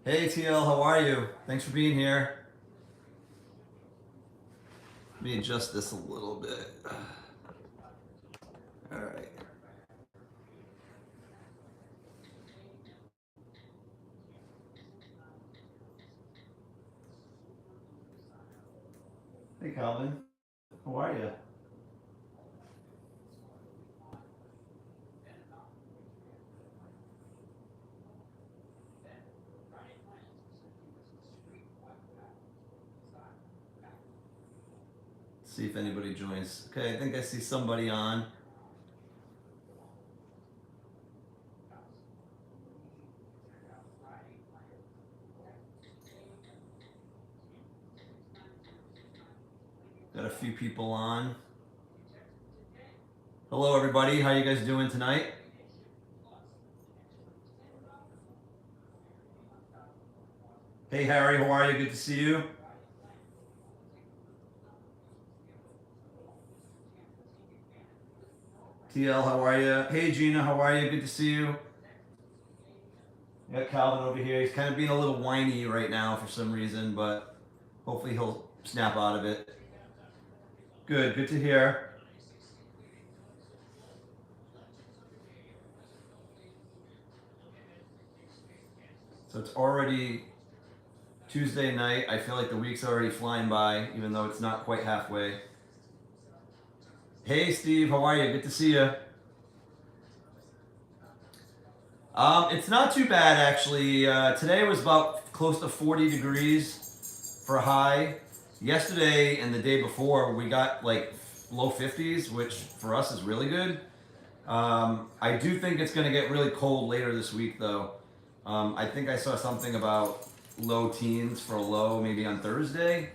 Hey TL, how are you? Thanks for being here. Let me adjust this a little bit. All right. Hey Calvin, how are you? See if anybody joins. Okay, I think I see somebody on. Got a few people on. Hello everybody, how you guys doing tonight? Hey Harry, how are you? Good to see you. TL, how are you? Hey Gina, how are you? Good to see you. Got Calvin over here. He's kind of being a little whiny right now for some reason, but hopefully he'll snap out of it. Good to hear. So it's already Tuesday night. I feel like the week's already flying by, even though it's not quite halfway. Hey Steve, how are you? Good to see you. It's not too bad actually. Today was about close to 40 degrees for a high. Yesterday and the day before we got like low 50s, which for us is really good. I do think it's going to get really cold later this week though. I think I saw something about low teens for a low maybe on Thursday.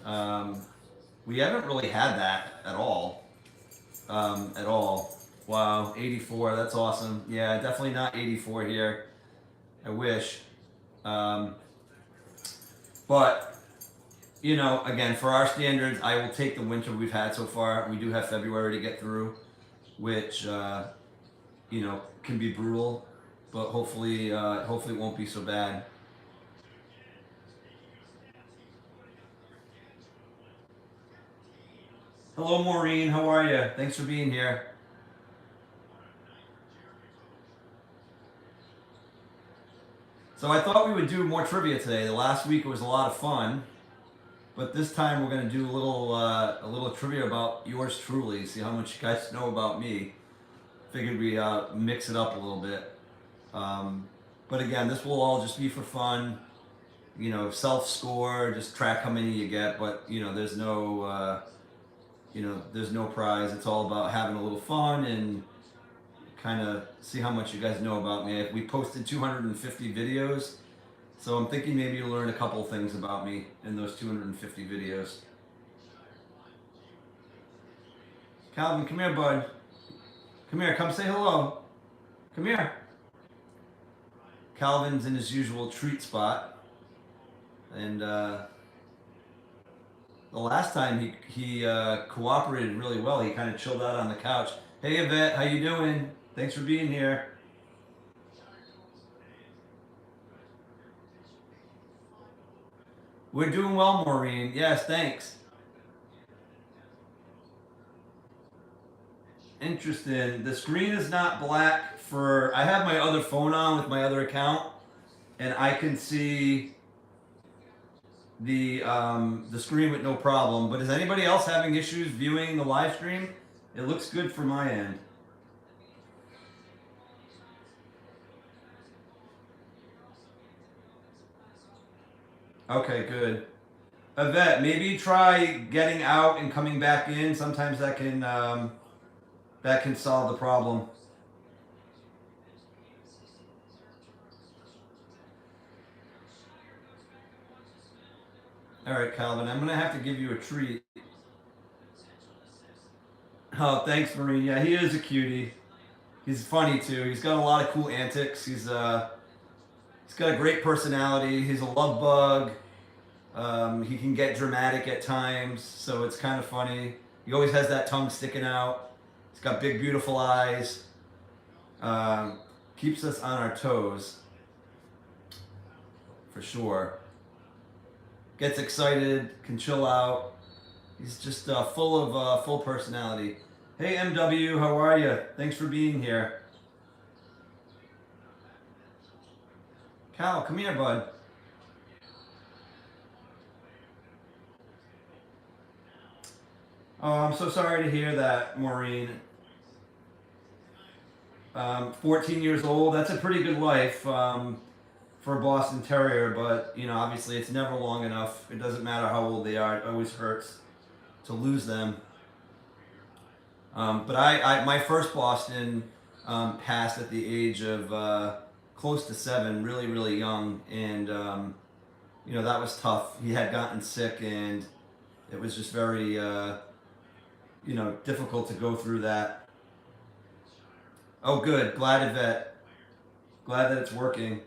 Um, we haven't really had that at all. At all. Wow, 84. That's awesome. Yeah, definitely not 84 here. I wish. Um, but, you know, again, for our standards, I will take the winter we've had so far. We do have February to get through, which, you know, can be brutal, but hopefully it won't be so bad. Hello, Maureen. How are you? Thanks for being here. So I thought we would do more trivia today. The last week was a lot of fun, but this time we're going to do a little trivia about yours truly. See how much you guys know about me. Figured we mix it up a little bit. Um, but again, this will all just be for fun. You know, self score, just track how many you get. But you know, there's no prize. It's all about having a little fun and kind of see how much you guys know about me. We posted 250 videos, so I'm thinking maybe you'll learn a couple things about me in those 250 videos. Calvin, come here, bud. Come here, come say hello. Come here. Calvin's in his usual treat spot, and the last time he cooperated really well. He kind of chilled out on the couch. Hey Yvette, how you doing? Thanks for being here. We're doing well, Maureen. Yes, thanks. Interesting. The screen is not black for. I have my other phone on with my other account, and I can see the screen with no problem. But is anybody else having issues viewing the live stream? It looks good for my end. Okay, good. Yvette, maybe try getting out and coming back in. Sometimes that can solve the problem. All right, Calvin, I'm gonna have to give you a treat. Oh, thanks, Maureen. Yeah, he is a cutie. He's funny too. He's got a lot of cool antics. He's got a great personality. He's a love bug. He can get dramatic at times, so it's kind of funny. He always has that tongue sticking out. He's got big, beautiful eyes. Um, Keeps us on our toes. for sure. Gets excited, can chill out. He's just full of full personality. Hey MW, how are you? Thanks for being here. Cal, come here, bud. Oh, I'm so sorry to hear that, Maureen. 14 years old, that's a pretty good life for a Boston Terrier, but you know, obviously it's never long enough. It doesn't matter how old they are, it always hurts to lose them. But my first Boston passed at the age of close to 7, really, really young, and you know, that was tough. He had gotten sick, and it was just very, you know, difficult to go through that. Oh, good. Glad Yvette. Glad that it's working.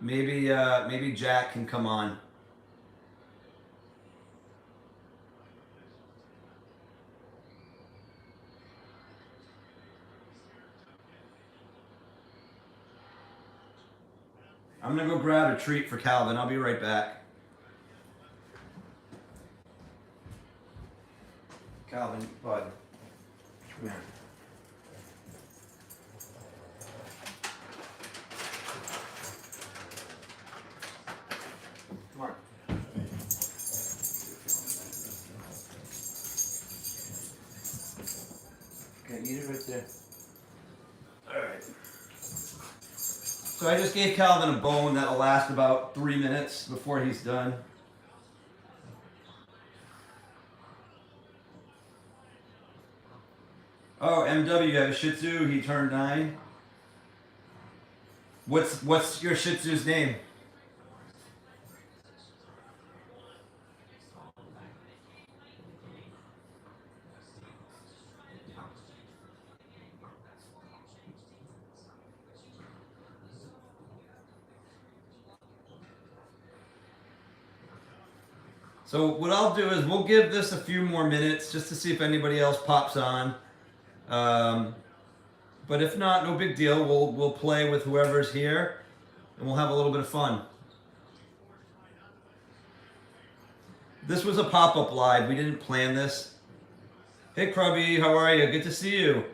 Maybe Jack can come on. I'm gonna go grab a treat for Calvin. I'll be right back. Calvin, bud, come here. Come on. Okay, eat it right there. All right. So I just gave Calvin a bone that'll last about 3 minutes before he's done. Oh, MW, you have a Shih Tzu. He turned 9. What's your Shih Tzu's name? So what I'll do is we'll give this a few more minutes just to see if anybody else pops on. But if not, no big deal. We'll play with whoever's here, and we'll have a little bit of fun. This was a pop-up live. We didn't plan this. Hey, Krubby, how are you? Good to see you.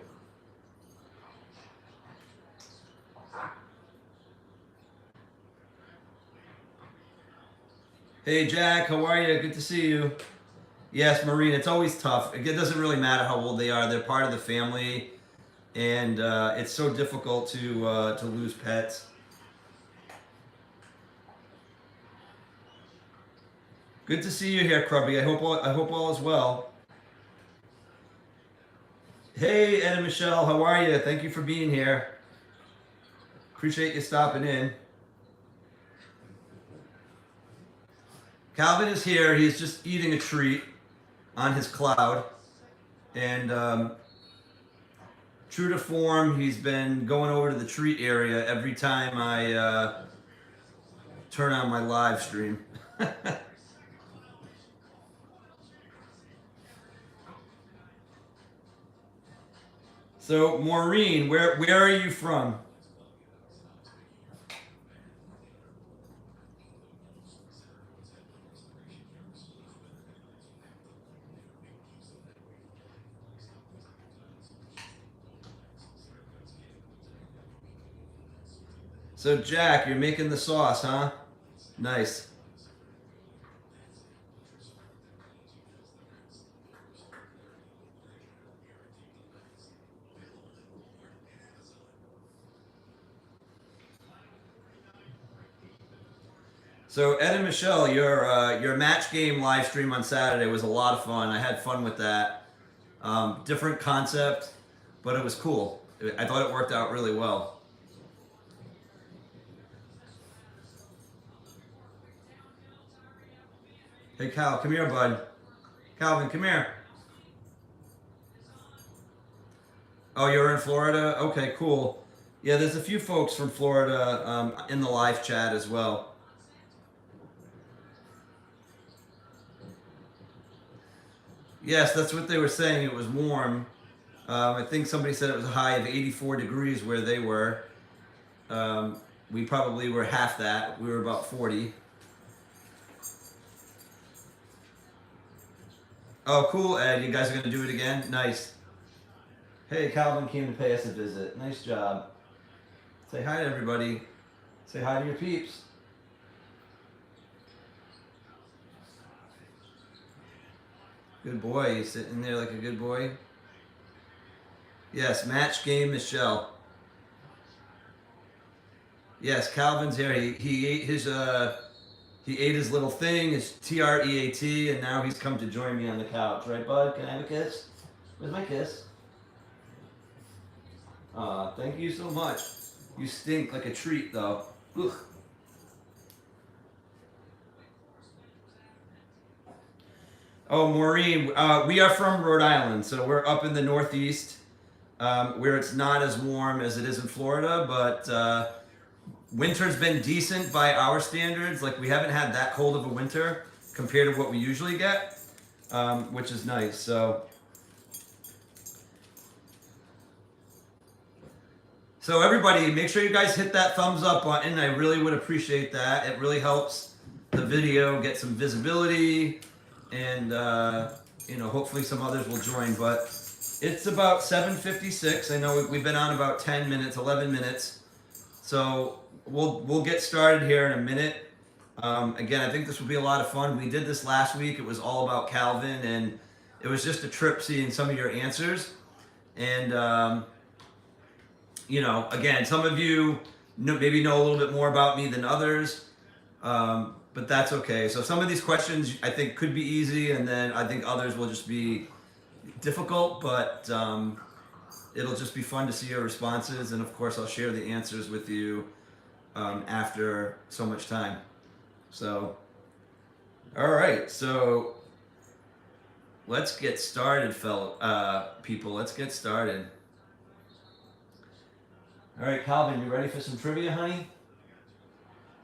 Hey, Jack, how are you? Good to see you. Yes, Maureen, it's always tough. It doesn't really matter how old they are. They're part of the family, and it's so difficult to lose pets. Good to see you here, Krubby. I hope all is well. Hey, Ed and Michelle, how are you? Thank you for being here. Appreciate you stopping in. Calvin is here. He's just eating a treat on his cloud, and true to form, he's been going over to the treat area every time I turn on my live stream. So, Maureen, where are you from? So, Jack, you're making the sauce, huh? Nice. So Ed and Michelle, your match game live stream on Saturday was a lot of fun. I had fun with that. Different concept, but it was cool. I thought it worked out really well. Hey Cal, come here, bud. Calvin, come here. Oh, you're in Florida? Okay, cool. Yeah, there's a few folks from Florida in the live chat as well. Yes, that's what they were saying. It was warm. I think somebody said it was a high of 84 degrees where they were. We probably were half that. We were about 40. Oh, cool, Ed. You guys are going to do it again? Nice. Hey, Calvin came to pay us a visit. Nice job. Say hi to everybody. Say hi to your peeps. Good boy. You sitting there like a good boy? Yes, match game Michelle. Yes, Calvin's here. He ate his little thing, his TREAT, and now he's come to join me on the couch. Right, bud? Can I have a kiss? Where's my kiss? Thank you so much. You stink like a treat, though. Ugh. Oh, Maureen, we are from Rhode Island, so we're up in the Northeast, where it's not as warm as it is in Florida, but winter's been decent by our standards. Like, we haven't had that cold of a winter compared to what we usually get, which is nice. So everybody, make sure you guys hit that thumbs up button. I really would appreciate that. It really helps the video get some visibility, and hopefully some others will join. But it's about 7:56. I know we've been on about 10 minutes, 11 minutes. So we'll get started here in a minute. Again, I think this will be a lot of fun. We did this last week. It was all about Calvin, and it was just a trip seeing some of your answers. And again, some of you maybe know a little bit more about me than others, but that's okay. So some of these questions I think could be easy, and then I think others will just be difficult, but it'll just be fun to see your responses, and of course I'll share the answers with you after so much time. So, all right, so let's get started, people. Let's get started. All right, Calvin, you ready for some trivia, honey?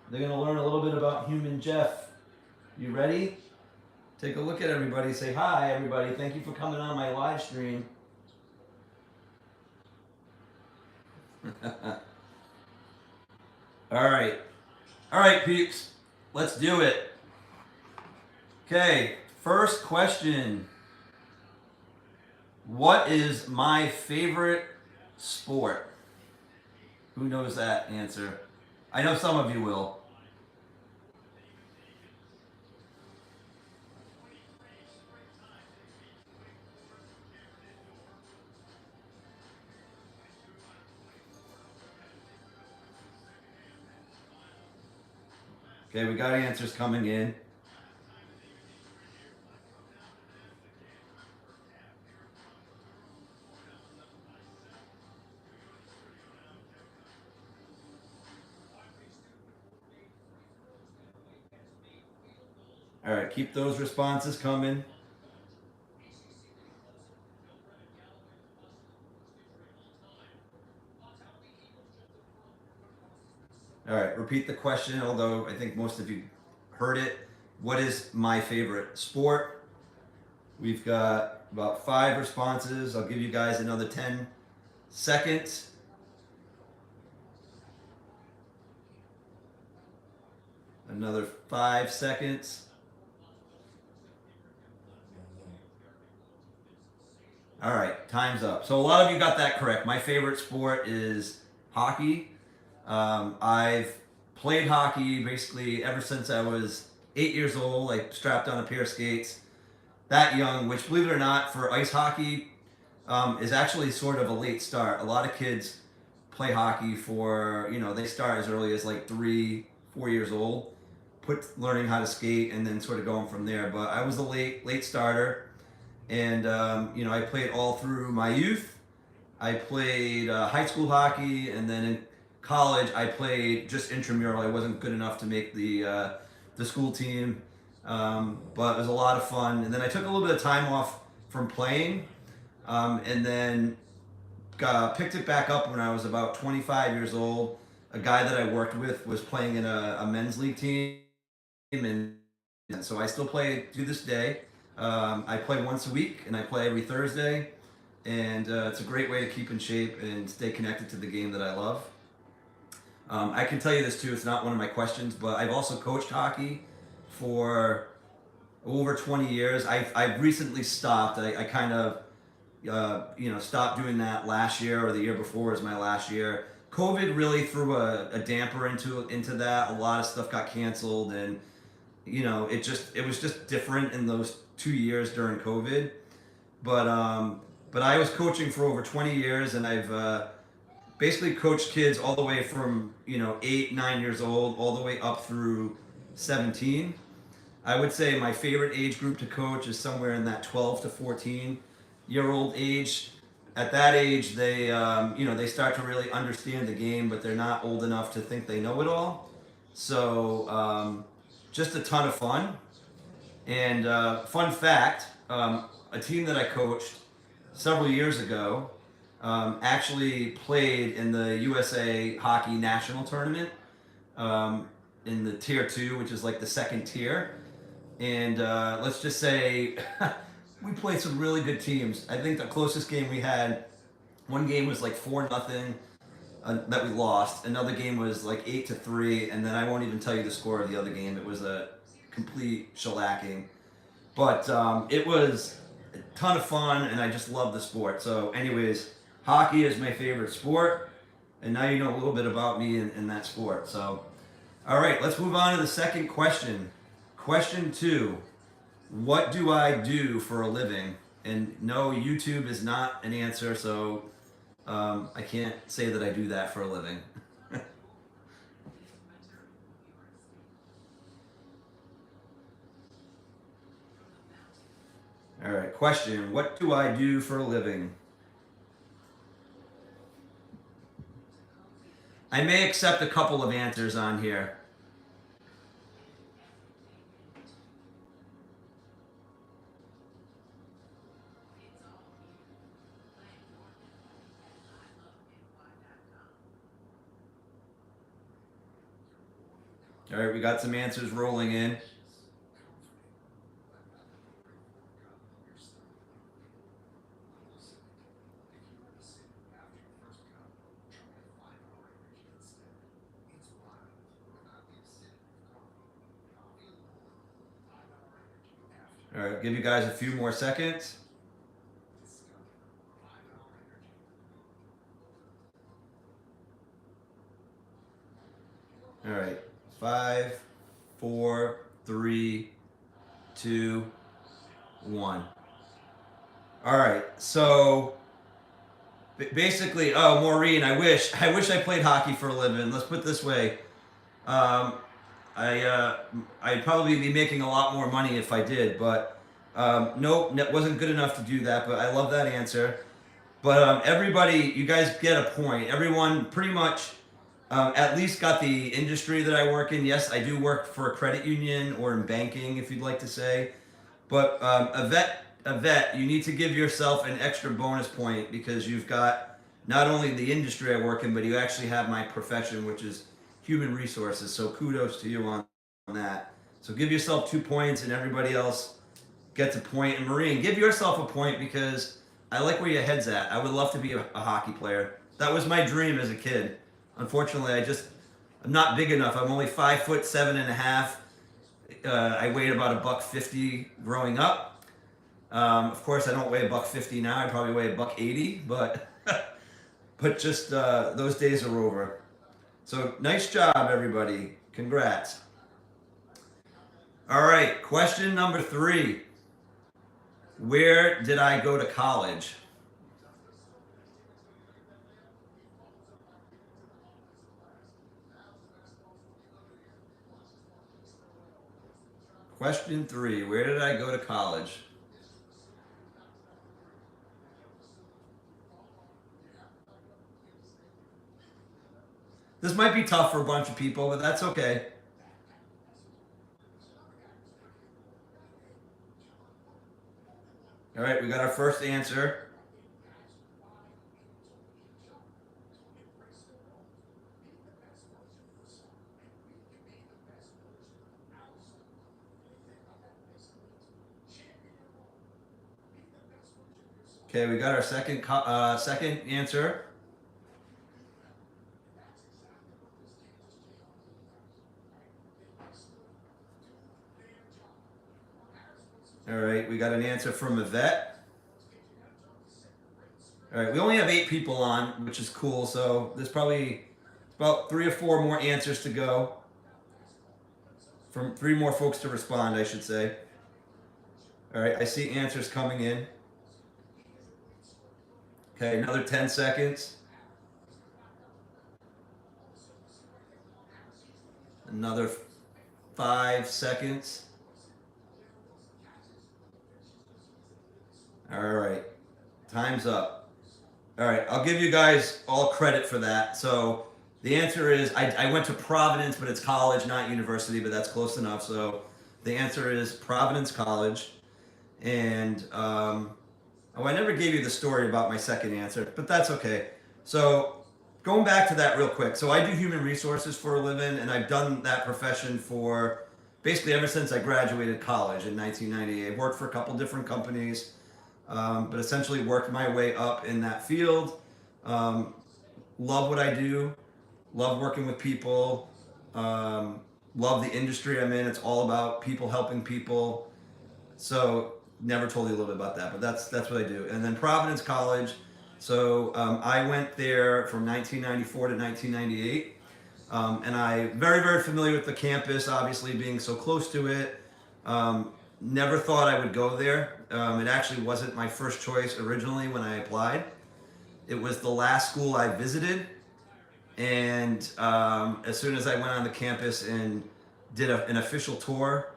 They're going to learn a little bit about Human Jeff. You ready? Take a look at everybody. Say hi, everybody. Thank you for coming on my live stream. All right, peeps. Let's do it. Okay, first question. What is my favorite sport? Who knows that answer? I know some of you will. Okay, we got answers coming in. All right, keep those responses coming. All right, repeat the question, although I think most of you heard it. What is my favorite sport? We've got about 5 responses. I'll give you guys another 10 seconds. Another 5 seconds. All right, time's up. So a lot of you got that correct. My favorite sport is hockey. I've played hockey basically ever since I was 8 years old. I strapped on a pair of skates that young, which, believe it or not, for ice hockey is actually sort of a late start. A lot of kids play hockey for, they start as early as like 3, 4 years old, learning how to skate and then sort of going from there. But I was a late starter, and I played all through my youth. I played high school hockey, and then in college I played just intramural. I wasn't good enough to make the school team, but it was a lot of fun. And then I took a little bit of time off from playing, and then picked it back up when I was about 25 years old. A guy that I worked with was playing in a men's league team, and so I still play to this day. I play once a week, and I play every Thursday, and it's a great way to keep in shape and stay connected to the game that I love. I can tell you this too. It's not one of my questions, but I've also coached hockey for over 20 years. I've recently stopped. I kind of stopped doing that last year, or the year before was my last year. COVID really threw a damper into that. A lot of stuff got canceled, and it was just different in those 2 years during COVID. But I was coaching for over 20 years, and I've basically coached kids all the way from 8, 9 years old all the way up through 17. I would say my favorite age group to coach is somewhere in that 12 to 14-year-old age. At that age, they start to really understand the game, but they're not old enough to think they know it all. So just a ton of fun. And fun fact, a team that I coached several years ago actually played in the USA Hockey National Tournament in the Tier 2, which is like the second tier. And let's just say we played some really good teams. I think the closest game we had, one game was like 4-0 that we lost. Another game was like 8-3, and then I won't even tell you the score of the other game. It was a complete shellacking. But it was a ton of fun, and I just love the sport. So anyways, hockey is my favorite sport, and now you know a little bit about me in that sport. So, all right, let's move on to the second question. Question 2, what do I do for a living? And no, YouTube is not an answer, so I can't say that I do that for a living. All right, question, what do I do for a living? I may accept a couple of answers on here. All right, we got some answers rolling in. All right, give you guys a few more seconds. All right, 5, 4, 3, 2, 1. All right, so basically, oh, Maureen, I wish I played hockey for a living. Let's put it this way. Um, I'd probably be making a lot more money if I did, but nope, wasn't good enough to do that. But I love that answer. But everybody, you guys get a point. Everyone pretty much at least got the industry that I work in. Yes, I do work for a credit union or in banking, if you'd like to say. But a vet, you need to give yourself an extra bonus point because you've got not only the industry I work in, but you actually have my profession, which is human resources. So kudos to you on that. So give yourself 2 points, and everybody else gets a point. And Marine, give yourself a point because I like where your head's at. I would love to be a hockey player. That was my dream as a kid. Unfortunately, I'm not big enough. I'm only 5'7.5". I weighed about $150 growing up. Of course, I don't weigh $150 now. I probably weigh $180, but but just those days are over. So nice job, everybody. Congrats. All right, question number 3. Where did I go to college? Question 3, where did I go to college? This might be tough for a bunch of people, but that's okay. All right, we got our first answer. Okay, we got our second answer. All right, we got an answer from Yvette. All right, we only have 8 people on, which is cool. So there's probably about 3 or 4 more answers to go. From 3 more folks to respond, I should say. All right, I see answers coming in. Okay, another 10 seconds. Another 5 seconds. All right, time's up. All right, I'll give you guys all credit for that. So the answer is, I went to Providence, but it's college, not university, but that's close enough. So the answer is Providence College. And, oh, I never gave you the story about my second answer, but that's okay. So going back to that real quick. So I do human resources for a living, and I've done that profession for basically ever since I graduated college in 1998. I've worked for a couple different companies, but essentially worked my way up in that field. Love what I do, love working with people, love the industry I'm in. It's all about people helping people. So never told you a little bit about that, but that's what I do. And then Providence College. So I went there from 1994 to 1998. And I'm very, very familiar with the campus, obviously being so close to it. Never thought I would go there. It actually wasn't my first choice originally when I applied. It was the last school I visited. And as soon as I went on the campus and did an official tour,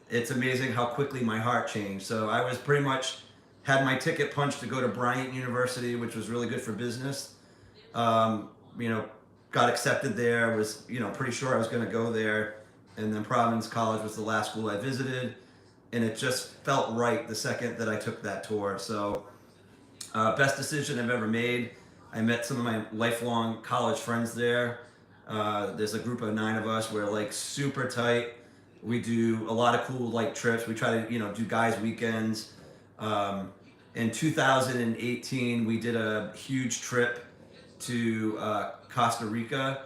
it's amazing how quickly my heart changed. So I was pretty much had my ticket punched to go to Bryant University, which was really good for business. Got accepted there, was, pretty sure I was going to go there. And then Providence College was the last school I visited. And it just felt right the second that I took that tour. So best decision I've ever made. I met some of my lifelong college friends there. There's a group of 9 of us. We're like super tight. We do a lot of cool trips. We try to do guys weekends. In 2018, we did a huge trip to Costa Rica,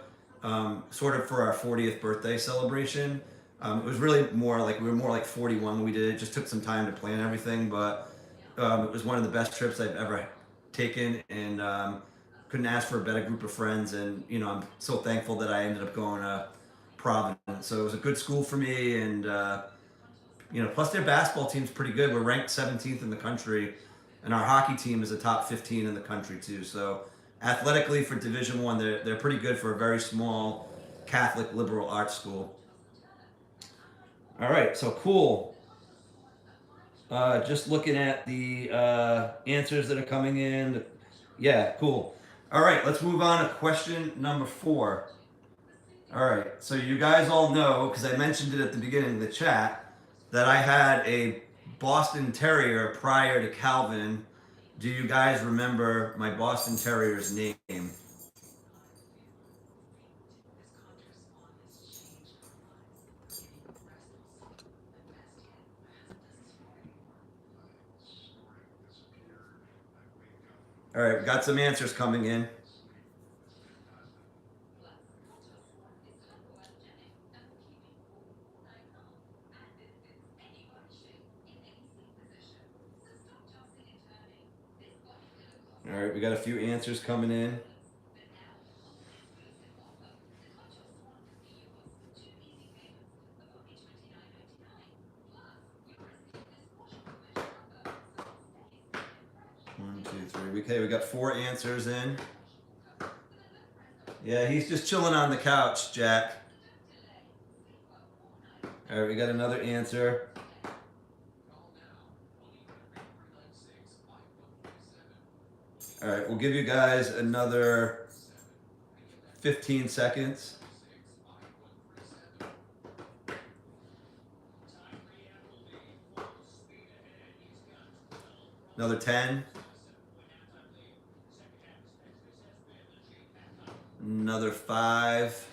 sort of for our 40th birthday celebration. It was really more like we were more like 41 when we did it. Just took some time to plan everything, but it was one of the best trips I've ever taken, and couldn't ask for a better group of friends. And I'm so thankful that I ended up going to Providence. So it was a good school for me, and plus their basketball team's pretty good. We're ranked 17th in the country, and our hockey team is a top 15 in the country too. So athletically for Division I, they're pretty good for a very small Catholic liberal arts school. All right, so cool. Just looking at the answers that are coming in. Yeah, cool. All right, let's move on to question number 4. All right, so you guys all know, because I mentioned it at the beginning of the chat, that I had a Boston Terrier prior to Calvin. Do you guys remember my Boston Terrier's name? All right, we got some answers coming in. All right, we got a few answers coming in. One, two, three. Okay, we got 4 answers in. Yeah, he's just chilling on the couch, Jack. All right, we got another answer. All right, we'll give you guys another 15 seconds. Another 10. Another 5.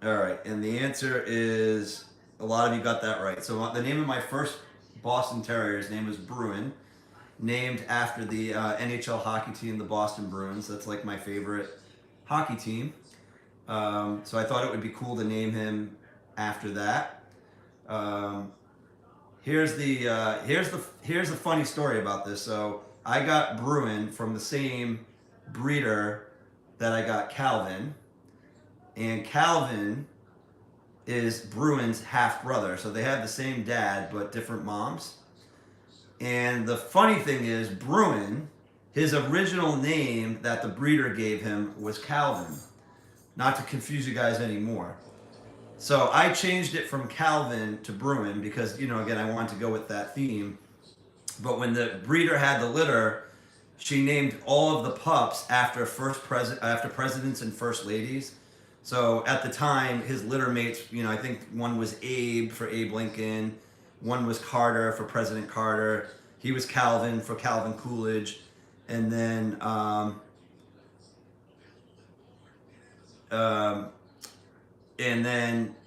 All right, and the answer is, a lot of you got that right. So the name of my first Boston Terrier, his name is Bruin, named after the NHL hockey team, the Boston Bruins. That's like my favorite hockey team. So I thought it would be cool to name him after that. Here's the funny story about this. So I got Bruin from the same breeder that I got Calvin, and Calvin is Bruin's half brother. So they have the same dad but different moms. And the funny thing is, Bruin, his original name that the breeder gave him was Calvin. Not to confuse you guys anymore. So I changed it from Calvin to Bruin because, you know, again, I wanted to go with that theme. But when the breeder had the litter, she named all of the pups after presidents and first ladies. So at the time, his litter mates, you know, I think one was Abe for Abe Lincoln, one was Carter for President Carter. He was Calvin for Calvin Coolidge, and then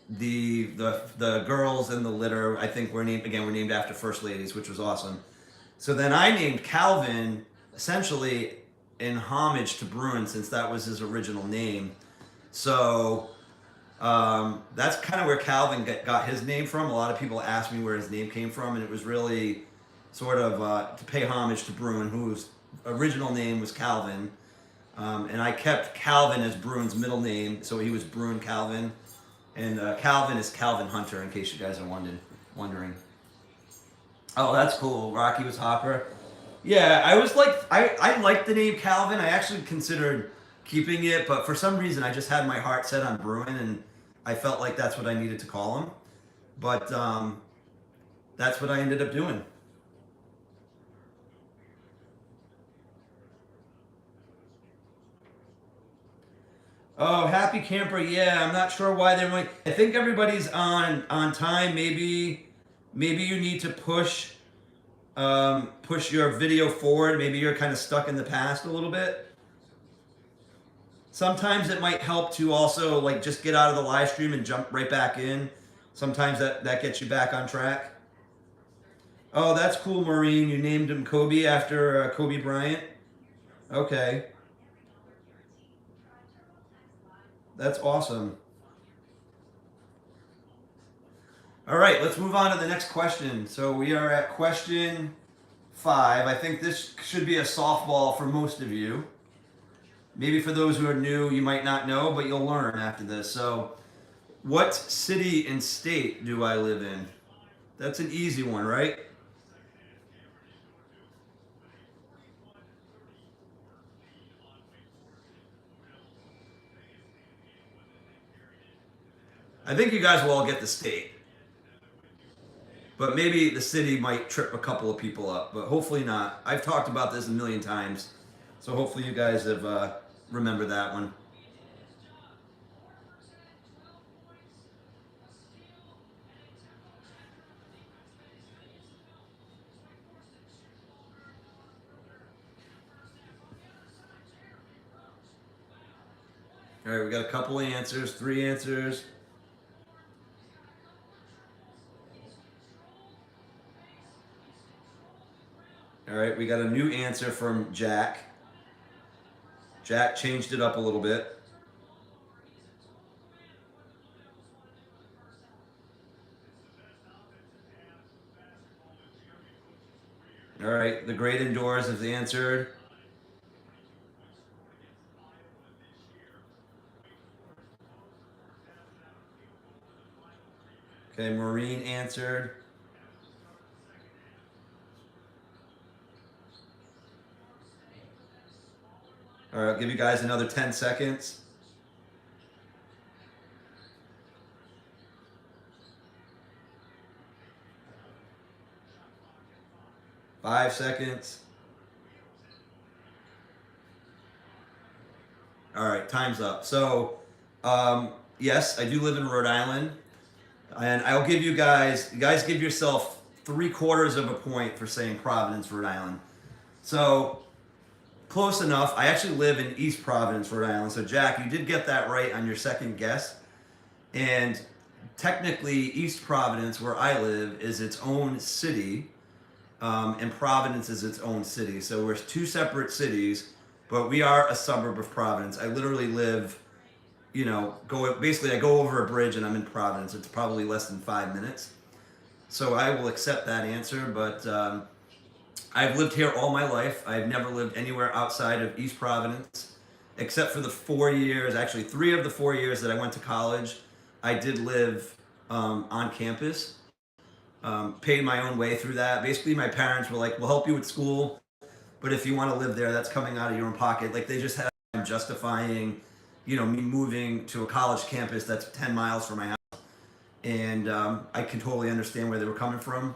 the girls in the litter, I think, were named after first ladies, which was awesome. So then I named Calvin essentially in homage to Bruin, since that was his original name. So that's kind of where Calvin got his name from. A lot of people ask me where his name came from, and it was really sort of to pay homage to Bruin, whose original name was Calvin. And I kept Calvin as Bruin's middle name, so he was Bruin Calvin. And Calvin is Calvin Hunter, in case you guys are wondering. Oh, that's cool. Rocky was Hopper. Yeah, I liked the name Calvin. I actually considered keeping it, but for some reason I just had my heart set on Bruin, and I felt like that's what I needed to call him. But that's what I ended up doing. Oh, happy camper. Yeah, I'm not sure why they're going. I think everybody's on time. Maybe you need to push your video forward. Maybe you're kind of stuck in the past a little bit. Sometimes it might help to also like just get out of the live stream and jump right back in. Sometimes that gets you back on track. Oh, that's cool, Maureen. You named him Kobe after Kobe Bryant. Okay. That's awesome. All right, let's move on to the next question. So we are at question 5. I think this should be a softball for most of you. Maybe for those who are new, you might not know, but you'll learn after this. So, what city and state do I live in? That's an easy one, right? I think you guys will all get the state. But maybe the city might trip a couple of people up, but hopefully not. I've talked about this a million times, so hopefully you guys have remembered that one. All right, we got a couple answers, 3 answers. All right, we got a new answer from Jack. Jack changed it up a little bit. All right, the great indoors is answered. Okay, Maureen answered. All right, I'll give you guys another 10 seconds. Five seconds. All right, time's up. So, yes, I do live in Rhode Island. And I'll give you guys give yourself 3/4 of a point for saying Providence, Rhode Island. So, close enough. I actually live in East Providence, Rhode Island. So, Jack, you did get that right on your second guess. And technically, East Providence, where I live, is its own city. And Providence is its own city. So, we're 2 separate cities, but we are a suburb of Providence. I literally live basically I go over a bridge and I'm in Providence. It's probably less than 5 minutes. So I will accept that answer, but I've lived here all my life. I've never lived anywhere outside of East Providence, except for the 4 years, actually 3 of the 4 years that I went to college. I did live on campus, paid my own way through that. Basically, my parents were like, we'll help you with school, but if you want to live there, that's coming out of your own pocket. Like they just had justifying, me moving to a college campus that's 10 miles from my house. And I can totally understand where they were coming from.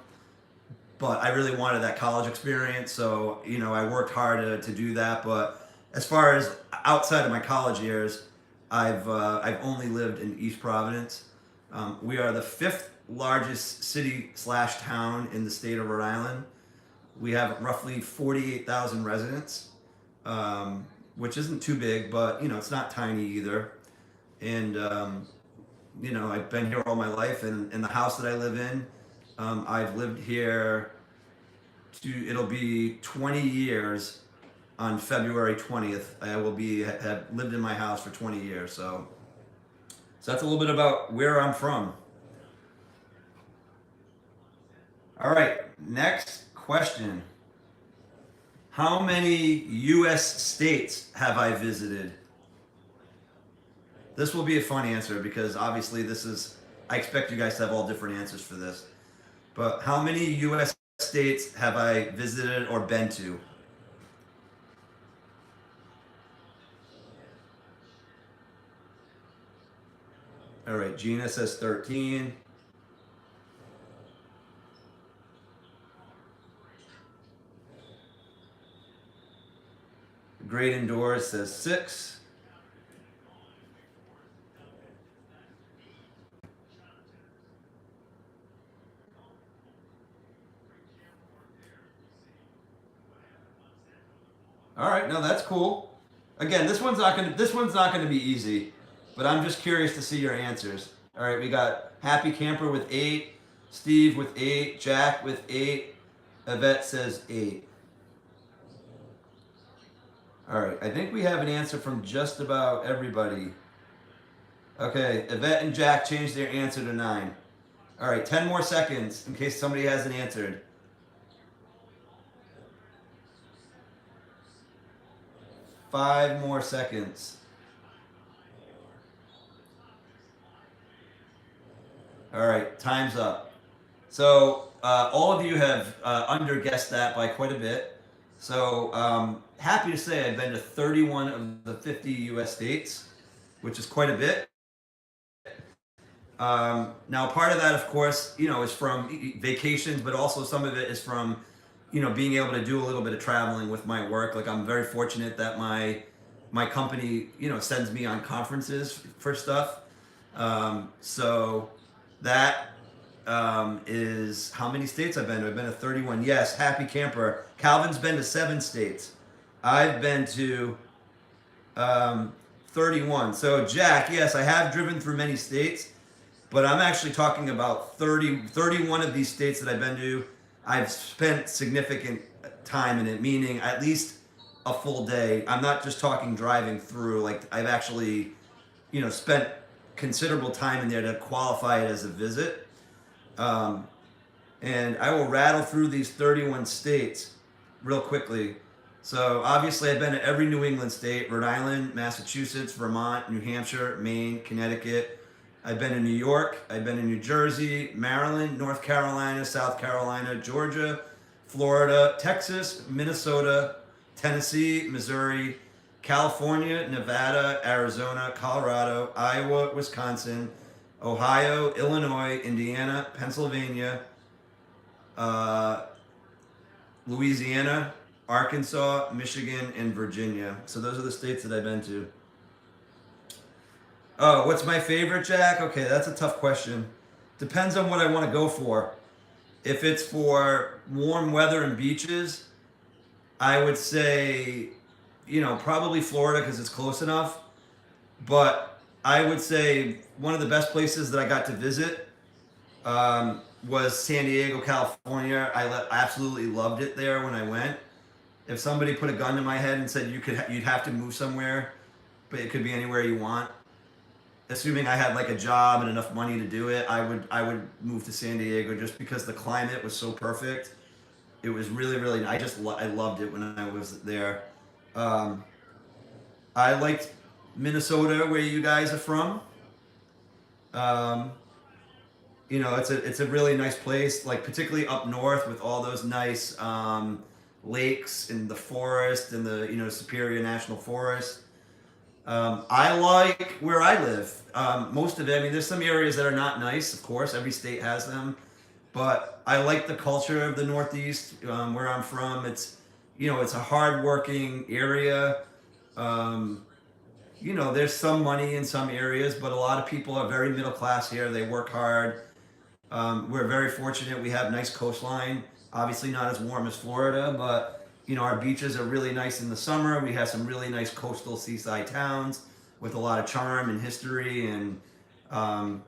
But I really wanted that college experience, so I worked hard to do that. But as far as outside of my college years, I've only lived in East Providence. We are the 5th largest city / town in the state of Rhode Island. We have roughly 48,000 residents, which isn't too big, but it's not tiny either. And I've been here all my life, and in the house that I live in, I've lived here it'll be 20 years on February 20th. I will have lived in my house for 20 years. So that's a little bit about where I'm from. All right, next question. How many U.S. states have I visited? This will be a fun answer because obviously I expect you guys to have all different answers for this. But how many U.S. states have I visited or been to? All right, Gina says 13. Great Indoors says 6. All right, no, that's cool. Again, this one's not gonna be easy, but I'm just curious to see your answers. All right, we got Happy Camper with 8, Steve with 8, Jack with 8, Yvette says 8. All right, I think we have an answer from just about everybody. Okay, Yvette and Jack changed their answer to 9. All right, 10 more seconds in case somebody hasn't answered. 5 more seconds. All right, time's up. So all of you have underguessed that by quite a bit. So happy to say I've been to 31 of the 50 U.S. states, which is quite a bit. Now, part of that, of course, is from vacations, but also some of it is from, being able to do a little bit of traveling with my work. Like I'm very fortunate that my company, sends me on conferences for stuff. So that is how many states I've been to. I've been to 31. Yes, Happy Camper. Calvin's been to 7 states. I've been to 31. So Jack, yes, I have driven through many states, but I'm actually talking about 31 of these states that I've been to. I've spent significant time in it, meaning at least a full day. I'm not just talking driving through. Like I've actually, spent considerable time in there to qualify it as a visit. And I will rattle through these 31 states real quickly. So obviously I've been to every New England state: Rhode Island, Massachusetts, Vermont, New Hampshire, Maine, Connecticut. I've been in New York, I've been in New Jersey, Maryland, North Carolina, South Carolina, Georgia, Florida, Texas, Minnesota, Tennessee, Missouri, California, Nevada, Arizona, Colorado, Iowa, Wisconsin, Ohio, Illinois, Indiana, Pennsylvania, Louisiana, Arkansas, Michigan, and Virginia. So those are the states that I've been to. Oh, what's my favorite, Jack? Okay, that's a tough question. Depends on what I want to go for. If it's for warm weather and beaches, I would say, probably Florida because it's close enough. But I would say one of the best places that I got to visit was San Diego, California. I absolutely loved it there when I went. If somebody put a gun to my head and said you'd have to move somewhere, but it could be anywhere you want, assuming I had like a job and enough money to do it, I would move to San Diego just because the climate was so perfect. It was really really. I loved it when I was there. Um, I liked Minnesota, where you guys are from. Um, it's a really nice place, like particularly up north with all those nice lakes and the forest and the Superior National Forest. I like where I live. Most of it. I mean, there's some areas that are not nice. Of course, every state has them, but I like the culture of the Northeast, where I'm from. It's a hardworking area. Um, there's some money in some areas, but a lot of people are very middle class here. They work hard. We're very fortunate. We have nice coastline. Obviously, not as warm as Florida, but our beaches are really nice in the summer. We have some really nice coastal seaside towns with a lot of charm and history, and um,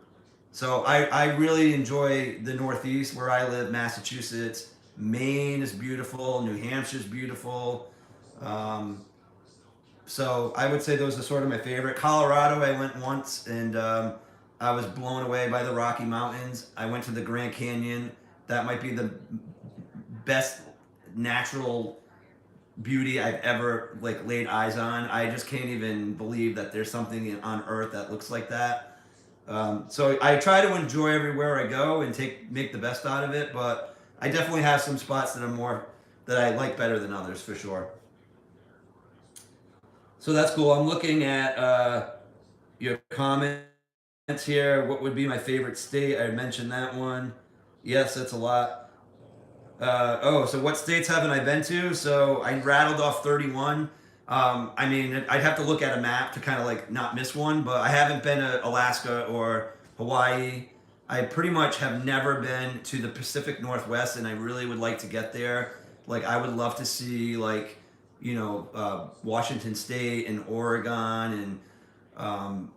so I really enjoy the Northeast where I live. Massachusetts, Maine is beautiful. New Hampshire's beautiful. Um, so I would say those are sort of my favorite. Colorado, I went once, and I was blown away by the Rocky Mountains. I went to the Grand Canyon. That might be the best natural beauty I've ever like laid eyes on. I just can't even believe that there's something on Earth that looks like that. So I try to enjoy everywhere I go and make the best out of it. But I definitely have some spots that I like better than others for sure. So that's cool. I'm looking at your comments here. What would be my favorite state? I mentioned that one. Yes, that's a lot. So what states haven't I been to? So I rattled off 31. I mean, I'd have to look at a map to kind of like not miss one, but I haven't been to Alaska or Hawaii. I pretty much have never been to the Pacific Northwest, and I really would like to get there. Like, I would love to see, like, Washington State and Oregon and,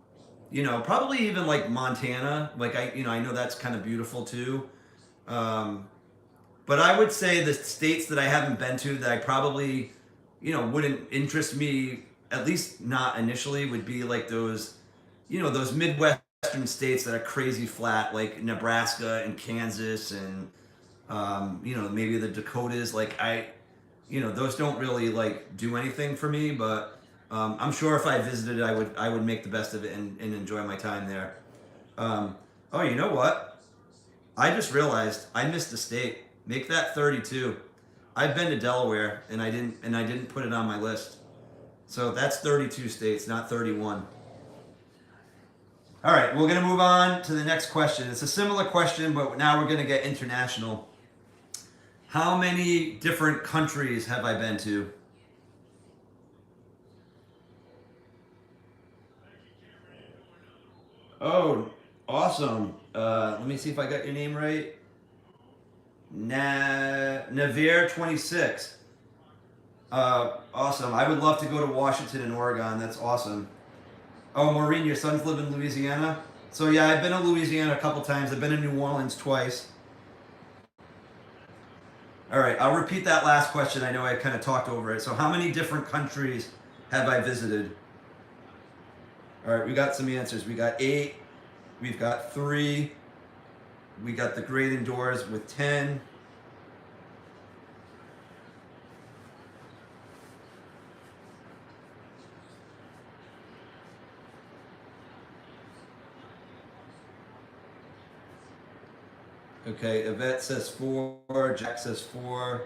probably even like Montana. Like, I know that's kind of beautiful too. Um, but I would say the states that I haven't been to that I probably, wouldn't interest me, at least not initially, would be like those Midwestern states that are crazy flat, like Nebraska and Kansas and, maybe the Dakotas. Those don't really like do anything for me, but I'm sure if I visited, I would make the best of it and enjoy my time there. Um, oh, you know what? I just realized I missed a state. Make that 32. I've been to Delaware and I didn't put it on my list. So that's 32 states, not 31. All right, we're going to move on to the next question. It's a similar question, but now we're going to get international. How many different countries have I been to? Oh, awesome. Let me see if I got your name right. Navier 26. Awesome. I would love to go to Washington and Oregon. That's awesome. Oh, Maureen, your sons live in Louisiana? So yeah, I've been to Louisiana a couple times. I've been to New Orleans twice. All right, I'll repeat that last question. I know I kind of talked over it. So how many different countries have I visited? All right, we got some answers. We got 8. We've got 3. We got the great indoors with 10. Okay, Yvette says 4. Jack says 4.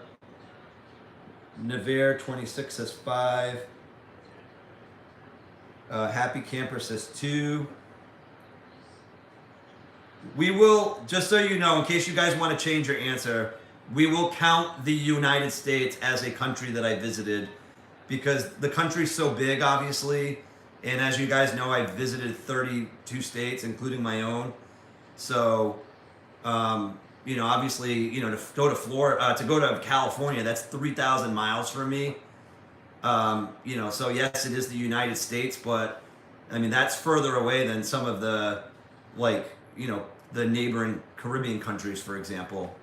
Navarre 26 says 5. Happy Camper says 2. We will, just so you know, in case you guys want to change your answer, we will count the United States as a country that I visited because the country's so big, obviously. And as you guys know, I've visited 32 states, including my own. So, obviously, to go to Florida, to go to California, that's 3,000 miles from me. So yes, it is the United States, but I mean, that's further away than some of the, like, the neighboring Caribbean countries, for example.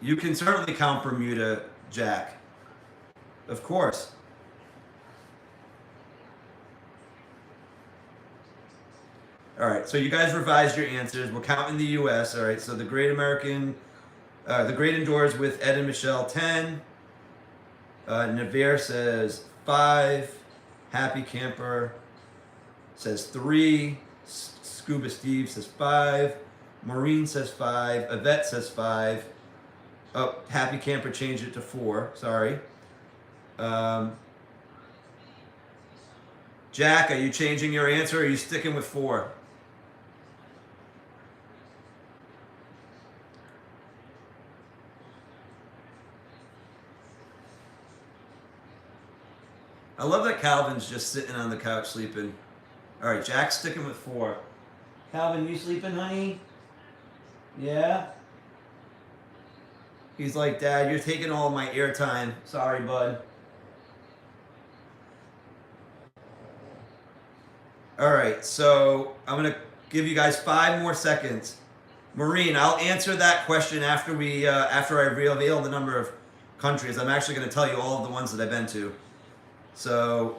You can certainly count Bermuda, Jack. Of course. All right, so you guys revised your answers. We're counting the U.S. All right, so the Great Indoors with Ed and Michelle, 10. Navarre says 5. Happy Camper says 3. Scuba Steve says 5. Maureen says 5. Yvette says 5. Oh, Happy Camper changed it to 4. Sorry. Jack, are you changing your answer, or are you sticking with 4? I love that Calvin's just sitting on the couch sleeping. All right, Jack's sticking with 4. Calvin, you sleeping, honey? Yeah? He's like, Dad, you're taking all my airtime. Sorry, bud. All right, so I'm going to give you guys 5 more seconds. Maureen, I'll answer that question after I reveal the number of countries. I'm actually going to tell you all of the ones that I've been to. So,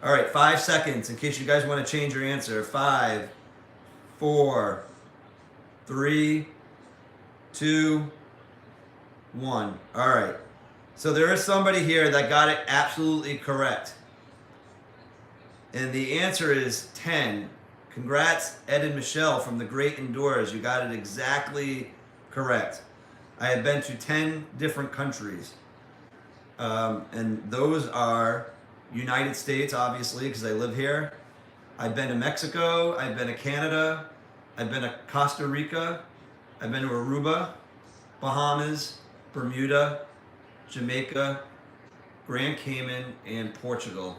all right, 5 seconds in case you guys want to change your answer. 5, 4, 3, 2, 1. All right. So there is somebody here that got it absolutely correct. And the answer is 10. Congrats, Ed and Michelle from the Great Indoors. You got it exactly correct. I have been to 10 different countries. And those are United States, obviously, because I live here. I've been to Mexico. I've been to Canada. I've been to Costa Rica. I've been to Aruba, Bahamas, Bermuda, Jamaica, Grand Cayman, and Portugal.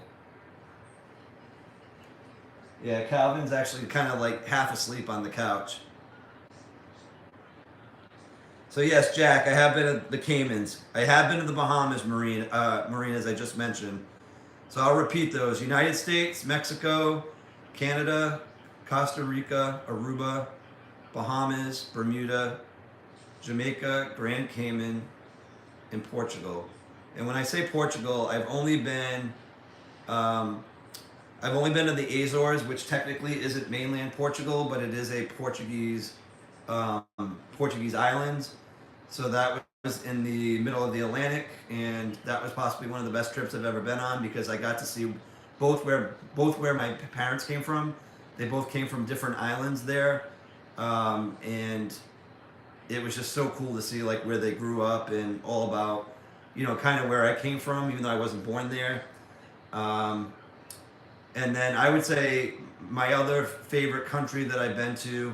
Yeah, Calvin's actually kind of like half asleep on the couch. So yes, Jack, I have been to the Caymans. I have been to the Bahamas, Marine, as I just mentioned. So I'll repeat those: United States, Mexico, Canada, Costa Rica, Aruba, Bahamas, Bermuda, Jamaica, Grand Cayman, and Portugal. And when I say Portugal, I've only been to the Azores, which technically isn't mainland Portugal, but it is a Portuguese islands. So that was in the middle of the Atlantic, and that was possibly one of the best trips I've ever been on, because I got to see both where my parents came from. They both came from different islands there, and it was just so cool to see like where they grew up and all about, kind of where I came from, even though I wasn't born there. And then I would say my other favorite country that I've been to,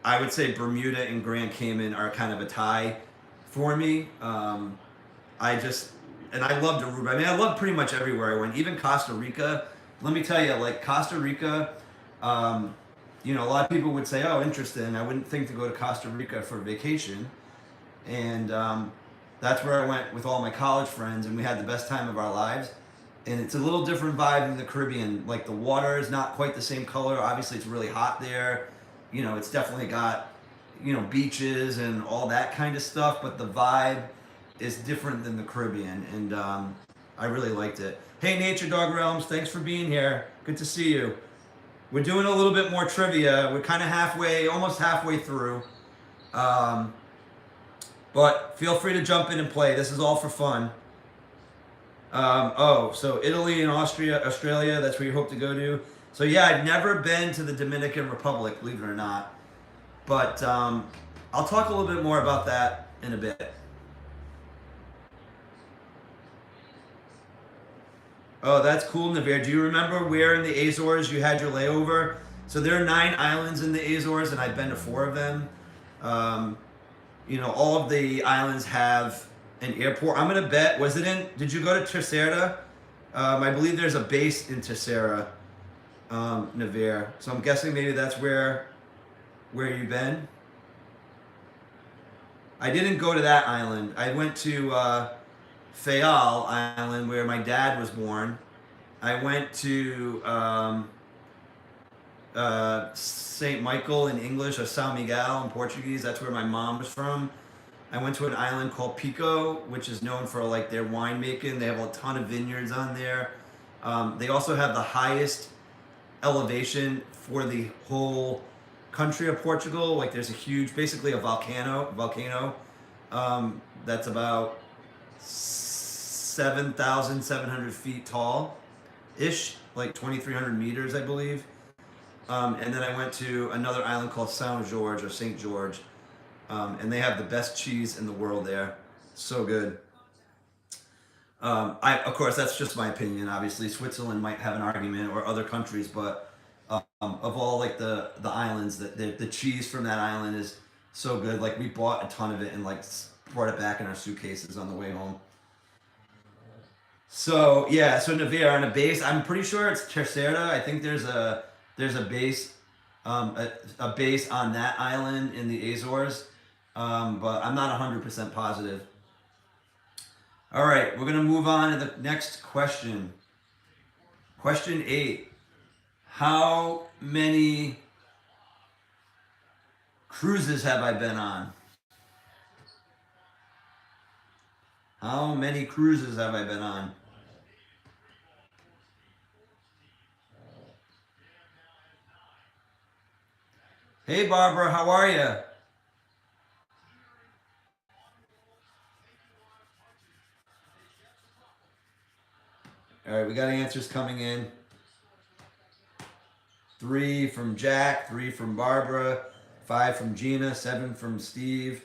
I would say Bermuda and Grand Cayman are kind of a tie for me. And I loved Aruba. I mean, I loved pretty much everywhere I went, even Costa Rica. Let me tell you, like Costa Rica, a lot of people would say, oh, interesting. I wouldn't think to go to Costa Rica for vacation. And that's where I went with all my college friends, and we had the best time of our lives. And it's a little different vibe in the Caribbean. Like the water is not quite the same color. Obviously, it's really hot there. It's definitely got, beaches and all that kind of stuff. But the vibe is different than the Caribbean, and I really liked it. Hey, Nature Dog Realms, thanks for being here. Good to see you. We're doing a little bit more trivia. We're kind of almost halfway through. But feel free to jump in and play. This is all for fun. So Italy and Australia, that's where you hope to go to. So yeah, I've never been to the Dominican Republic, believe it or not. But I'll talk a little bit more about that in a bit. Oh, that's cool, Navarre. Do you remember where in the Azores you had your layover? So there are 9 islands in the Azores, and I've been to 4 of them. All of the islands have an airport. I'm gonna bet, did you go to Terceira? I believe there's a base in Terceira, Navarre. So I'm guessing maybe that's where you've been. I didn't go to that island. I went to Fayal Island, where my dad was born. I went to St. Michael in English, or São Miguel in Portuguese. That's where my mom was from. I went to an island called Pico, which is known for like their winemaking. They have a ton of vineyards on there. They also have the highest elevation for the whole country of Portugal. Like there's a huge, basically a volcano that's about 7,700 feet tall ish, like 2,300 meters, I believe. And then I went to another island called Saint George or St. George, and they have the best cheese in the world there. So good. Of course, that's just my opinion. Obviously, Switzerland might have an argument, or other countries, but of all like the islands, the cheese from that island is so good. Like we bought a ton of it and like brought it back in our suitcases on the way home. So yeah, so Navarre on a base. I'm pretty sure it's Terceira. I think there's a base, a base on that island in the Azores, but I'm not 100% positive. All right, we're gonna move on to the next question. Question 8: how many cruises have I been on? How many cruises have I been on? Hey Barbara, how are you? All right, we got answers coming in. 3 from Jack, 3 from Barbara, 5 from Gina, 7 from Steve,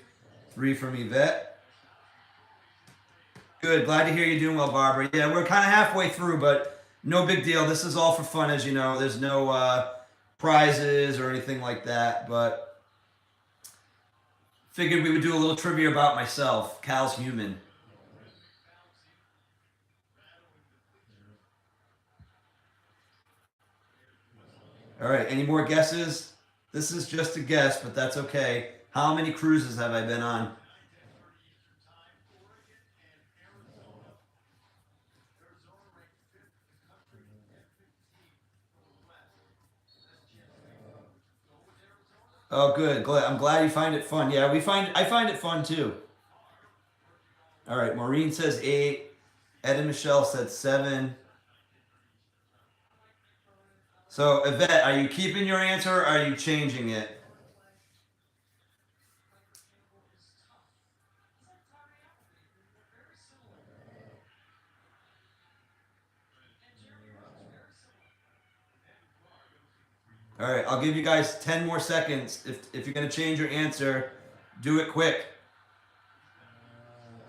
3 from Yvette. Good, glad to hear you're doing well, Barbara. Yeah, we're kind of halfway through, but no big deal. This is all for fun, as you know. There's no prizes or anything like that, but figured we would do a little trivia about myself, Cal's human. All right, any more guesses? This is just a guess, but that's okay. How many cruises have I been on? Oh, good. I'm glad you find it fun. Yeah, I find it fun too. All right, Maureen says 8. Ed and Michelle said 7. So, Yvette, are you keeping your answer or are you changing it? All right, I'll give you guys 10 more seconds. If you're going to change your answer, do it quick.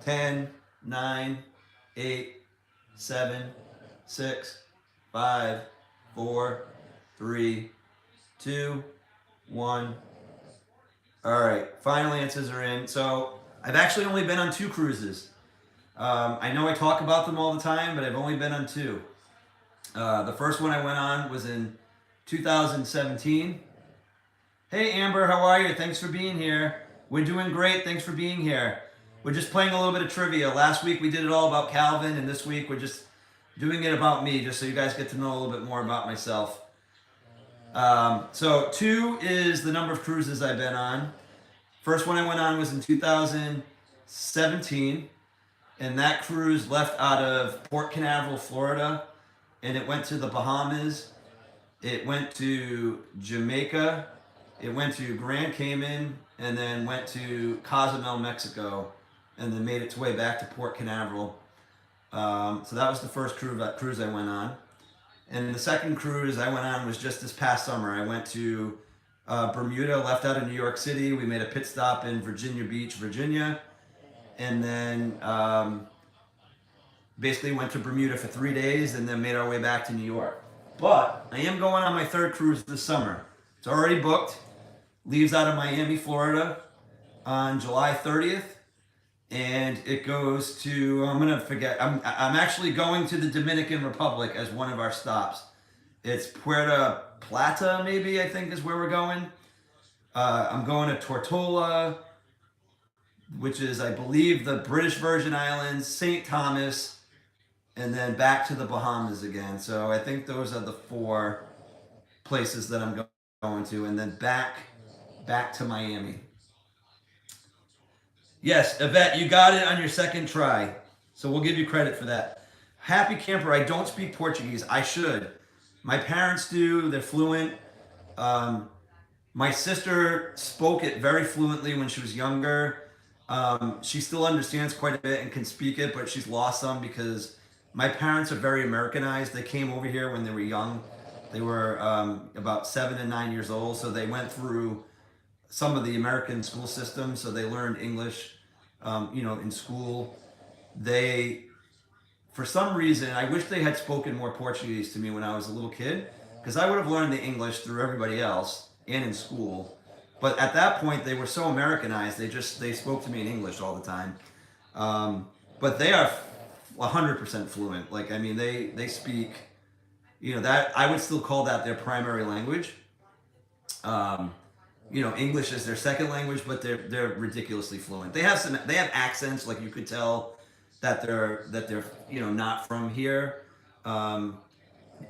10, 9, 8, 7, 6, 5, 4, 3, 2, 1. All right, final answers are in. So I've actually only been on 2 cruises. I know I talk about them all the time, but I've only been on 2. The first one I went on was in 2017. Hey Amber, how are you? Thanks for being here. We're doing great. Thanks for being here. We're just playing a little bit of trivia. Last week we did it all about Calvin, and this week we're just doing it about me, just so you guys get to know a little bit more about myself. So 2 is the number of cruises I've been on. First one I went on was in 2017, and that cruise left out of Port Canaveral, Florida, and it went to the Bahamas. It went to Jamaica. It went to Grand Cayman, and then went to Cozumel, Mexico, and then made its way back to Port Canaveral. So that was the first cruise I went on. And the second cruise I went on was just this past summer. I went to Bermuda, left out of New York City. We made a pit stop in Virginia Beach, Virginia, and then basically went to Bermuda for 3 days and then made our way back to New York. But I am going on my 3rd cruise this summer. It's already booked. Leaves out of Miami, Florida on July 30th. And it goes to, I'm actually going to the Dominican Republic as one of our stops. It's Puerto Plata, maybe, I think is where we're going. I'm going to Tortola, which is, I believe, the British Virgin Islands, St. Thomas, and then back to the Bahamas again. So I think those are the 4 places that I'm going to, and then back to Miami. Yes, Yvette, you got it on your second try. So we'll give you credit for that. Happy Camper, I don't speak Portuguese. I should. My parents do. They're fluent. Um, my sister spoke it very fluently when she was younger. She still understands quite a bit and can speak it, but she's lost some because my parents are very Americanized. They came over here when they were young. They were about 7 and 9 years old, so they went through some of the American school system. So they learned English, in school. They, for some reason, I wish they had spoken more Portuguese to me when I was a little kid, because I would have learned the English through everybody else and in school. But at that point, they were so Americanized. They spoke to me in English all the time. But they are 100% fluent. Like, I mean, they speak. That I would still call that their primary language. Um, English is their second language, but they're ridiculously fluent. They have accents, like you could tell that they're not from here. Um,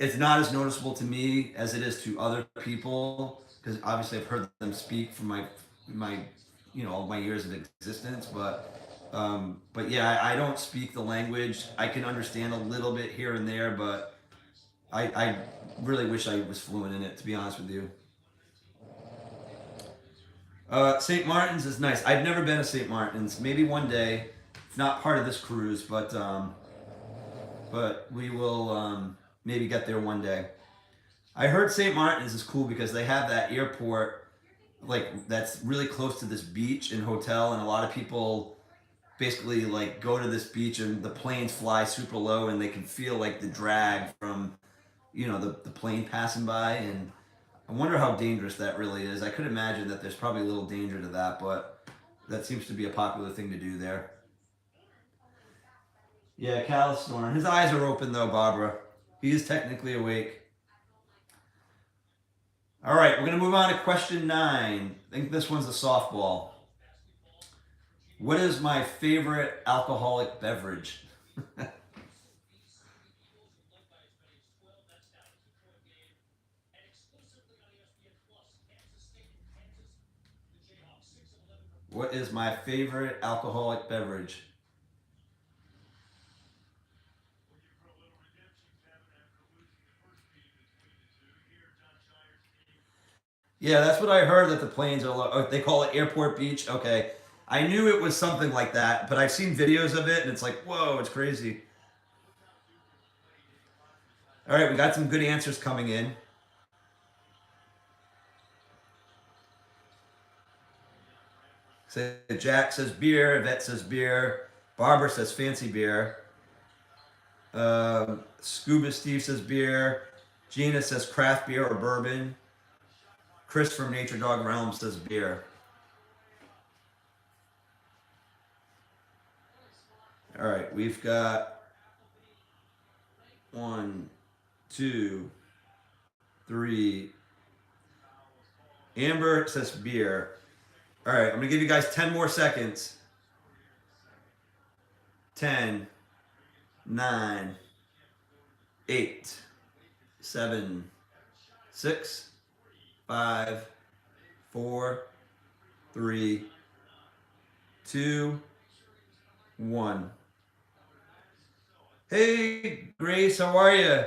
it's not as noticeable to me as it is to other people because obviously I've heard them speak from my all my years of existence. But yeah, I don't speak the language. I can understand a little bit here and there, but I really wish I was fluent in it, to be honest with you. St. Martin's is nice. I've never been to St. Martin's. Maybe one day. Not part of this cruise, but we will maybe get there one day. I heard St. Martin's is cool because they have that airport like that's really close to this beach and hotel, and a lot of people basically like go to this beach and the planes fly super low and they can feel like the drag from the plane passing by, and I wonder how dangerous that really is. I could imagine that there's probably a little danger to that, but that seems to be a popular thing to do there. Yeah, Cal is snoring. His eyes are open though, Barbara. He is technically awake. All right, we're going to move on to question 9. I think this one's a softball. What is my favorite alcoholic beverage? What is my favorite alcoholic beverage? Yeah, that's what I heard that the planes are. They call it Airport Beach. Okay, I knew it was something like that, but I've seen videos of it, and it's like, whoa, it's crazy. All right, we got some good answers coming in. So Jack says beer. Yvette says beer. Barbara says fancy beer. Scuba Steve says beer. Gina says craft beer or bourbon. Chris from Nature Dog Realm says beer. All right, we've got 1, 2, 3. Amber says beer. All right, I'm gonna give you guys 10 more seconds. 10, 9, 8, 7, 6, 5, 4, 3, 2, 1. Hey, Grace, how are you?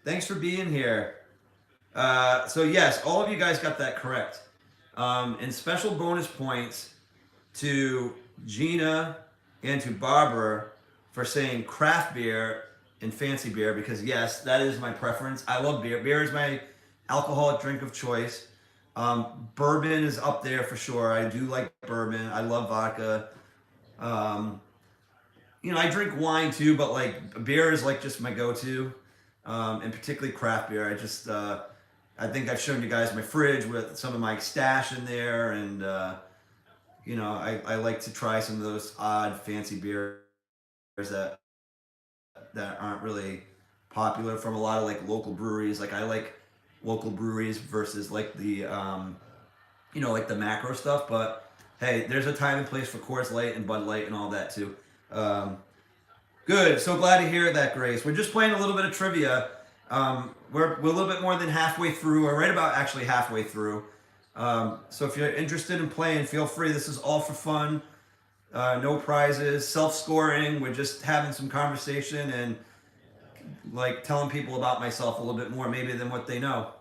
Thanks for being here. So yes, all of you guys got that correct. And special bonus points to Gina and to Barbara for saying craft beer and fancy beer, because yes, that is my preference. I love beer. Beer is my alcoholic drink of choice. Bourbon is up there for sure. I do like bourbon. I love vodka. I drink wine too, but like beer is like just my go-to, and particularly craft beer. I think I've shown you guys my fridge with some of my stash in there, and I like to try some of those odd fancy beers that aren't really popular from a lot of like local breweries. Like I like local breweries versus like the like the macro stuff. But hey, there's a time and place for Coors Light and Bud Light and all that too. Good. So glad to hear that, Grace. We're just playing a little bit of trivia. We're a little bit more than halfway through, or right about actually halfway through. So if you're interested in playing, feel free. This is all for fun. No prizes, self-scoring. We're just having some conversation and like telling people about myself a little bit more maybe than what they know.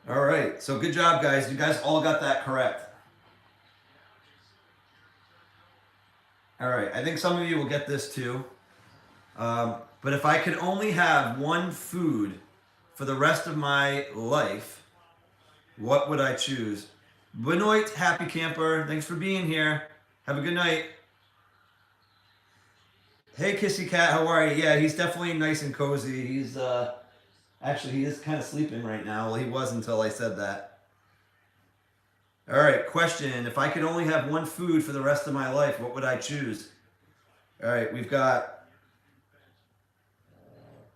All right, so good job, guys. You guys all got that correct. All right, I think some of you will get this too. But if I could only have one food for the rest of my life, what would I choose? Benoit, happy camper. Thanks for being here. Have a good night. Hey, Kissy Cat, how are you? Yeah, he's definitely nice and cozy. He's actually he is kind of sleeping right now. Well, he was until I said that. All right, question: if I could only have one food for the rest of my life, what would I choose? All right, we've got.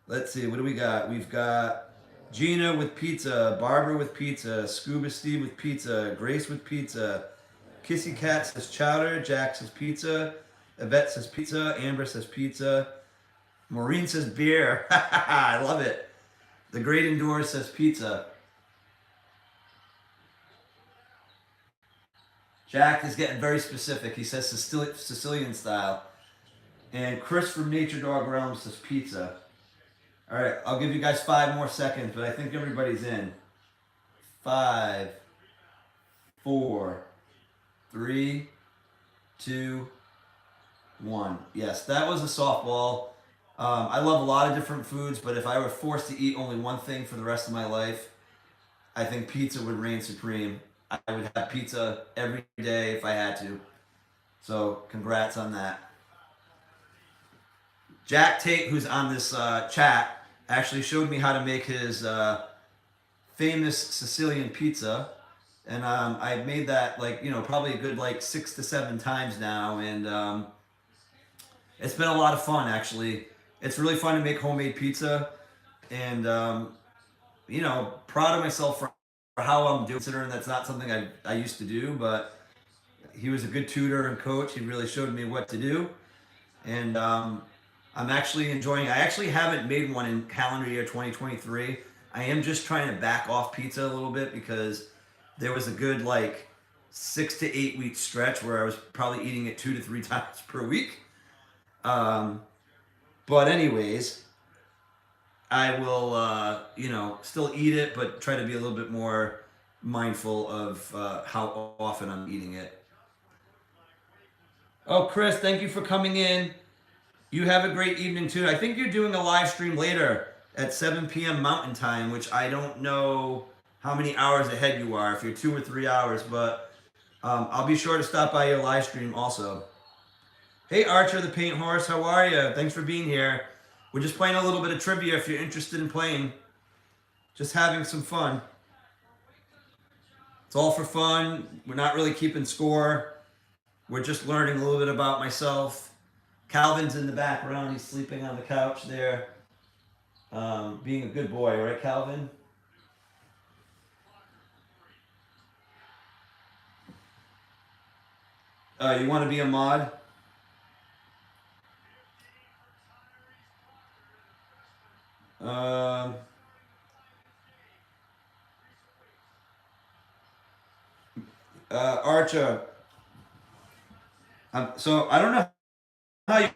Let's see, what do we got? We've got Gina with pizza, Barbara with pizza, Scuba Steve with pizza, Grace with pizza, Kissy Cat says chowder, Jack says pizza, Yvette says pizza, Amber says pizza, Maureen says beer. I love it. The Great Indoors says pizza. Jack is getting very specific. He says Sicilian style. And Chris from Nature Dog Realm says pizza. All right, I'll give you guys 5 more seconds, but I think everybody's in. 5, 4, 3, 2, 1. Yes, that was a softball. I love a lot of different foods, but if I were forced to eat only one thing for the rest of my life, I think pizza would reign supreme. I would have pizza every day if I had to. So congrats on that. Jack Tate, who's on this chat, actually showed me how to make his famous Sicilian pizza. And I've made that probably a good 6 to 7 times now. And it's been a lot of fun, actually. It's really fun to make homemade pizza. And, proud of myself for how I'm doing, considering that's not something I used to do. But he was a good tutor and coach. He really showed me what to do. And I'm actually enjoying it. I actually haven't made one in calendar year 2023. I am just trying to back off pizza a little bit because there was a good 6 to 8 week stretch where I was probably eating it 2 to 3 times per week. But anyways, I will, still eat it, but try to be a little bit more mindful of how often I'm eating it. Oh, Chris, thank you for coming in. You have a great evening too. I think you're doing a live stream later at 7 p.m. Mountain Time, which I don't know how many hours ahead you are, if you're 2 or 3 hours, but I'll be sure to stop by your live stream also. Hey, Archer the Paint Horse, how are you? Thanks for being here. We're just playing a little bit of trivia if you're interested in playing. Just having some fun. It's all for fun. We're not really keeping score. We're just learning a little bit about myself. Calvin's in the background. He's sleeping on the couch there. Being a good boy, right, Calvin? You want to be a mod? Archer. So I don't know how you.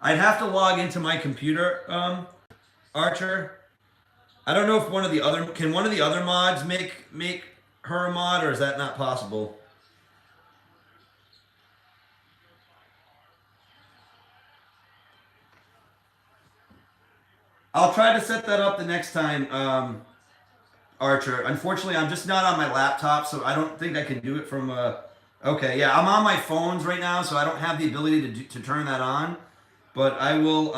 I'd have to log into my computer, Archer. I don't know if one of the other mods make her a mod, or is that not possible? I'll try to set that up the next time, Archer. Unfortunately, I'm just not on my laptop, so I don't think I can do it from okay, yeah, I'm on my phones right now, so I don't have the ability to turn that on. But I will.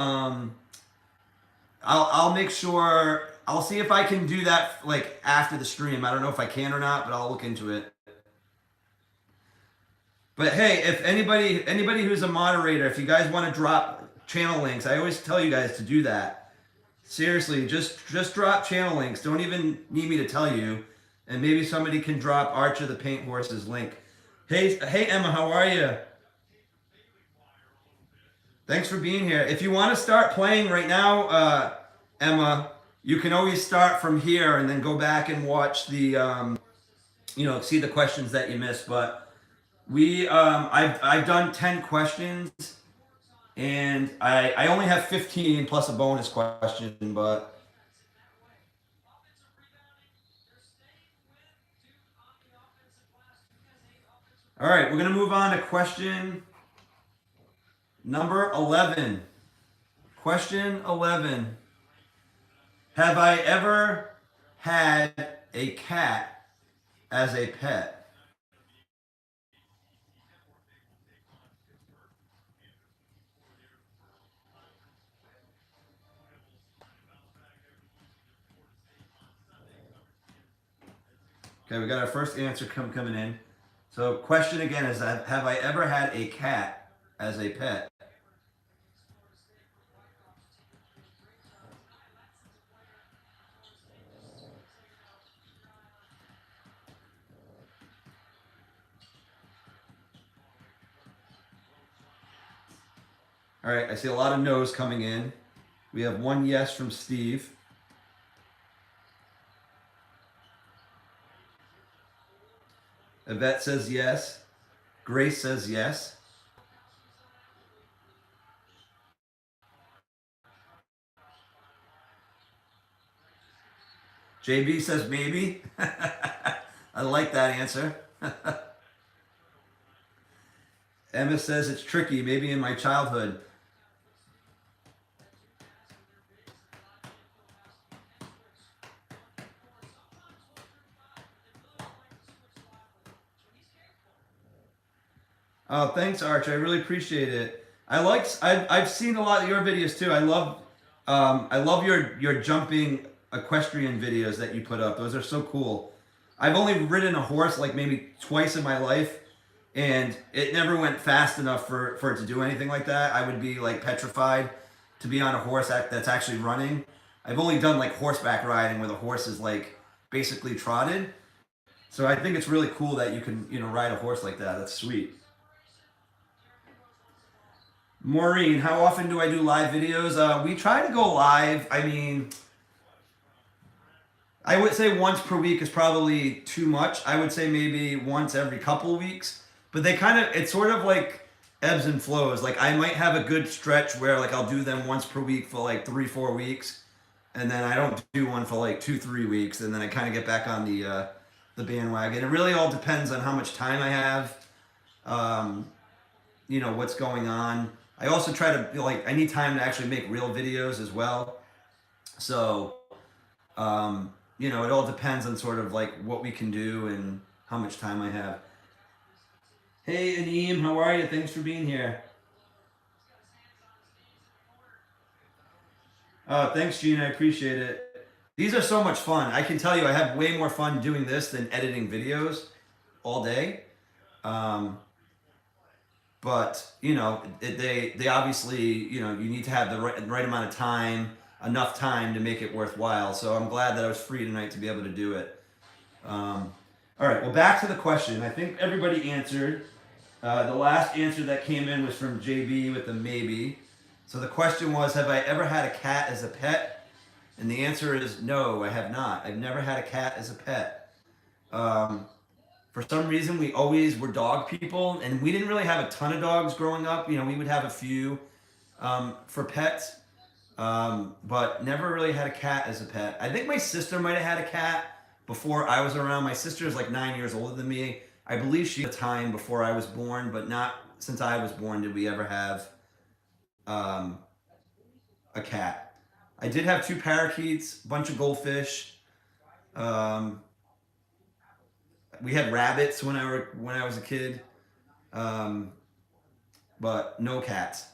I'll make sure. I'll see if I can do that after the stream. I don't know if I can or not, but I'll look into it. But hey, if anybody who's a moderator, if you guys want to drop channel links, I always tell you guys to do that. Seriously, just drop channel links. Don't even need me to tell you. And maybe somebody can drop Archer the Paint Horse's link. Hey Emma, how are you? Thanks for being here. If you want to start playing right now, Emma, you can always start from here and then go back and watch the you know, see the questions that you missed. But I've done 10 questions, and I only have 15 plus a bonus question. But all right, we're gonna move on to question number 11. Question 11. Have I ever had a cat as a pet? Okay, we got our first answer coming in. So, question again is that have I ever had a cat as a pet? All right, I see a lot of no's coming in. We have one yes from Steve. Yvette says yes. Grace says yes. JB says maybe. I like that answer. Emma says it's tricky, maybe in my childhood. Oh, thanks, Arch. I really appreciate it. I've seen a lot of your videos too. I love your jumping equestrian videos that you put up. Those are so cool. I've only ridden a horse like maybe twice in my life, and it never went fast enough for it to do anything like that. I would be like petrified to be on a horse that's actually running. I've only done like horseback riding where the horse is like basically trotted. So I think it's really cool that you can, you know, ride a horse like that. That's sweet. Maureen, how often do I do live videos? We try to go live. I mean, I would say once per week is probably too much. I would say maybe once every couple weeks. But it's sort of like ebbs and flows. Like I might have a good stretch where like I'll do them once per week for like 3, 4 weeks, and then I don't do one for like 2, 3 weeks, and then I kind of get back on the bandwagon. It really all depends on how much time I have. Um, you know what's going on. I also try to like I need time to actually make real videos as well. So you know it all depends on sort of like what we can do and how much time I have. Hey Aneem, how are you? Thanks for being here. Thanks Gina, I appreciate it. These are so much fun. I can tell you I have way more fun doing this than editing videos all day. Um, but you know they obviously you know you need to have the right amount of time, enough time to make it worthwhile. So I'm glad that I was free tonight to be able to do it. um, all right, well, back to the question. I think everybody answered. The last answer that came in was from JB with the maybe. So the question was, have I ever had a cat as a pet? And the answer is no, I have not. I've never had a cat as a pet. um, for some reason we always were dog people, and we didn't really have a ton of dogs growing up. You know, we would have a few for pets, but never really had a cat as a pet. I think my sister might have had a cat before I was around. My sister is like 9 years older than me. I believe she had a time before I was born, but not since I was born did we ever have um, a cat. I did have two parakeets, a bunch of goldfish. Um, we had rabbits when I was a kid. Um, but no cats.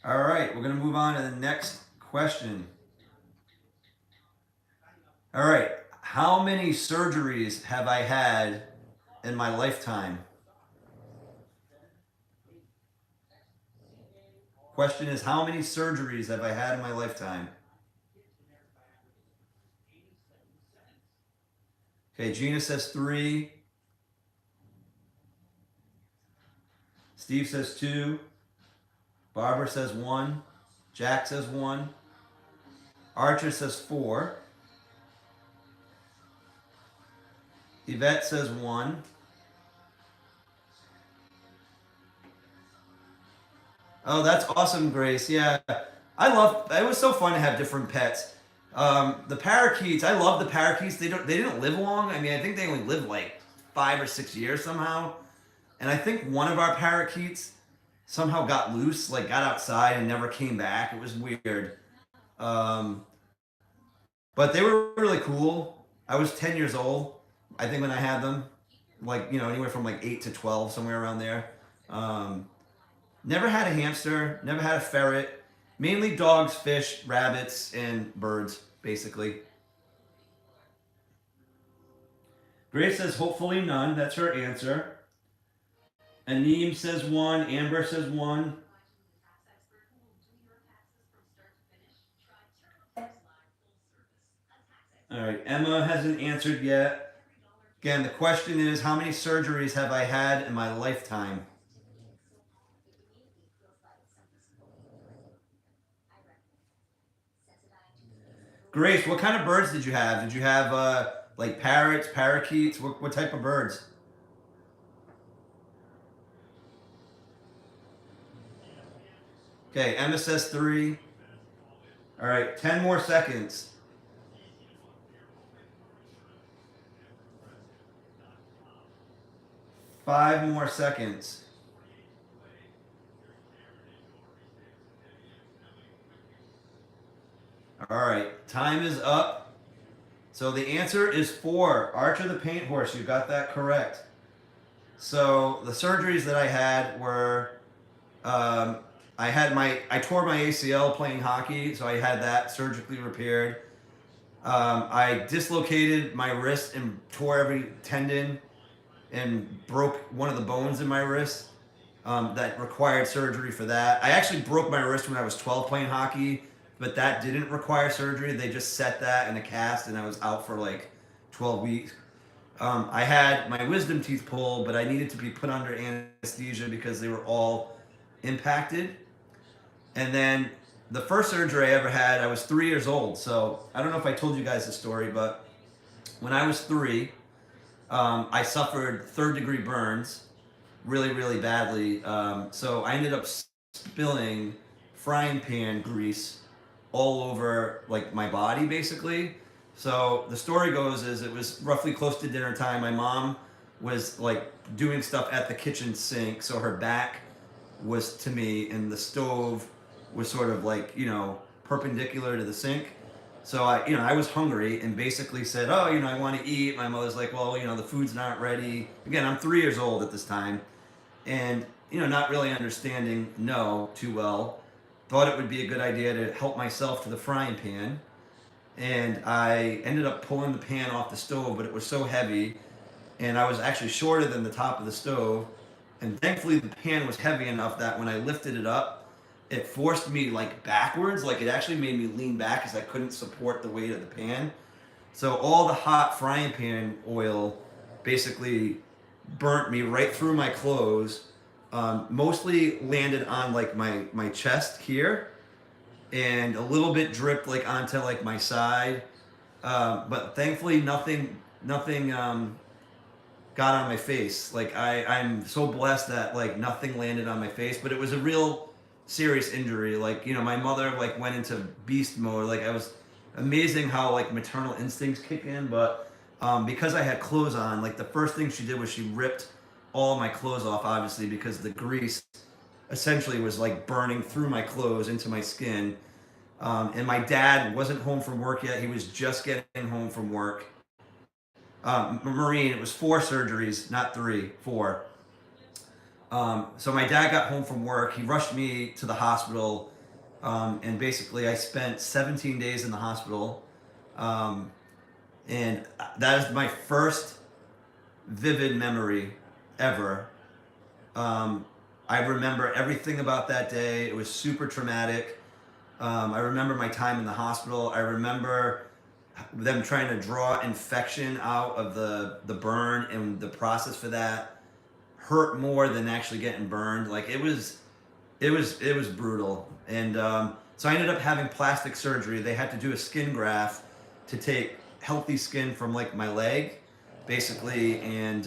All right, we're gonna move on to the next question. All right, how many surgeries have I had in my lifetime? Question is, how many surgeries have I had in my lifetime? Okay, Gina says 3. Steve says 2. Barbara says 1. Jack says 1. Archer says 4. Yvette says 1. Oh, that's awesome, Grace. Yeah, it was so fun to have different pets. The parakeets, I love the parakeets. They didn't live long. I mean, I think they only lived like 5 or 6 years somehow. And I think one of our parakeets somehow got loose, like got outside and never came back. It was weird. Um, but they were really cool. I was 10 years old, I think, when I had them. Like, anywhere from like 8 to 12, somewhere around there. Um, Never had a hamster, never had a ferret. Mainly dogs, fish, rabbits, and birds, basically. Grace says hopefully none. That's her answer. Aneem says 1. Amber says 1. All right, Emma hasn't answered yet. Again, the question is, how many surgeries have I had in my lifetime? Grace, what kind of birds did you have? Did you have like parrots, parakeets? What type of birds? Okay, Emma says 3. All right, 10 more seconds. 5 more seconds. All right, time is up. So the answer is 4. Archer the paint horse. You got that correct. So the surgeries that I had were, um, I tore my ACL playing hockey, so I had that surgically repaired. I dislocated my wrist and tore every tendon and broke one of the bones in my wrist. That required surgery for that. I actually broke my wrist when I was 12 playing hockey, but that didn't require surgery. They just set that in a cast, and I was out for like 12 weeks. I had my wisdom teeth pulled, but I needed to be put under anesthesia because they were all impacted. And then the first surgery I ever had, I was 3 years old. So I don't know if I told you guys the story, but when I was 3, I suffered third-degree burns really, really badly. So I ended up spilling frying pan grease all over like my body, basically. So the story goes is it was roughly close to dinner time. My mom was like doing stuff at the kitchen sink, so her back was to me, and the stove was sort of like perpendicular to the sink. So I was hungry and basically said, oh, I want to eat. My mother's like, well, the food's not ready. Again, I'm 3 years old at this time, and not really understanding no too well. Thought it would be a good idea to help myself to the frying pan, and I ended up pulling the pan off the stove, but it was so heavy, and I was actually shorter than the top of the stove, and thankfully the pan was heavy enough that when I lifted it up, it forced me like backwards, like it actually made me lean back because I couldn't support the weight of the pan. So all the hot frying pan oil basically burnt me right through my clothes. Mostly landed on like my chest here, and a little bit dripped like onto like my side. But thankfully nothing got on my face. Like I'm so blessed that like nothing landed on my face, but it was a real serious injury. Like my mother like went into beast mode. Like I was amazing how like maternal instincts kick in, but because I had clothes on, like the first thing she did was she ripped all my clothes off, obviously, because the grease essentially was like burning through my clothes into my skin. And my dad wasn't home from work yet. He was just getting home from work. Marine, it was 4 surgeries, not 3, 4. So my dad got home from work. He rushed me to the hospital. And basically I spent 17 days in the hospital. And that is my first vivid memory ever. I remember everything about that day. It was super traumatic. I remember my time in the hospital. I remember them trying to draw infection out of the burn, and the process for that hurt more than actually getting burned. Like it was brutal. And So I ended up having plastic surgery. They had to do a skin graft to take healthy skin from like my leg, basically, and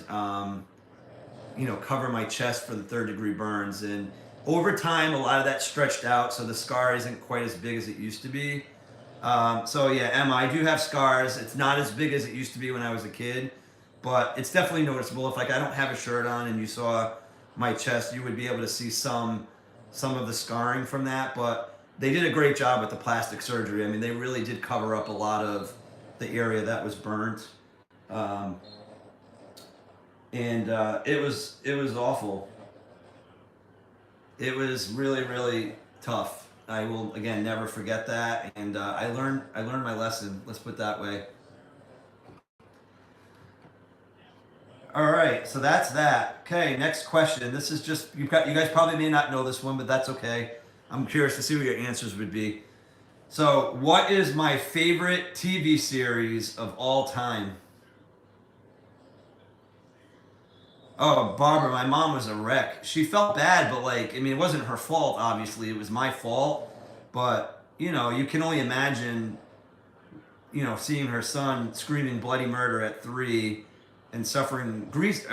you know, cover my chest for the 3rd-degree burns. And over time, a lot of that stretched out, so the scar isn't quite as big as it used to be. So yeah, Emma, I do have scars. It's not as big as it used to be when I was a kid, but it's definitely noticeable. If like I don't have a shirt on and you saw my chest, you would be able to see some of the scarring from that. But they did a great job with the plastic surgery. I mean, they really did cover up a lot of the area that was burnt. And it was awful. It was really, really tough. I will again never forget that, and I learned my lesson. Let's put it that way. All right, so that's that. Okay, next question. This is just you guys probably may not know this one, but that's okay. I'm curious to see what your answers would be. So, what is my favorite TV series of all time? Oh, Barbara, my mom was a wreck. She felt bad, but like, I mean, it wasn't her fault, obviously. It was my fault. But, you know, you can only imagine, you know, seeing her son screaming bloody murder at 3 and suffering grease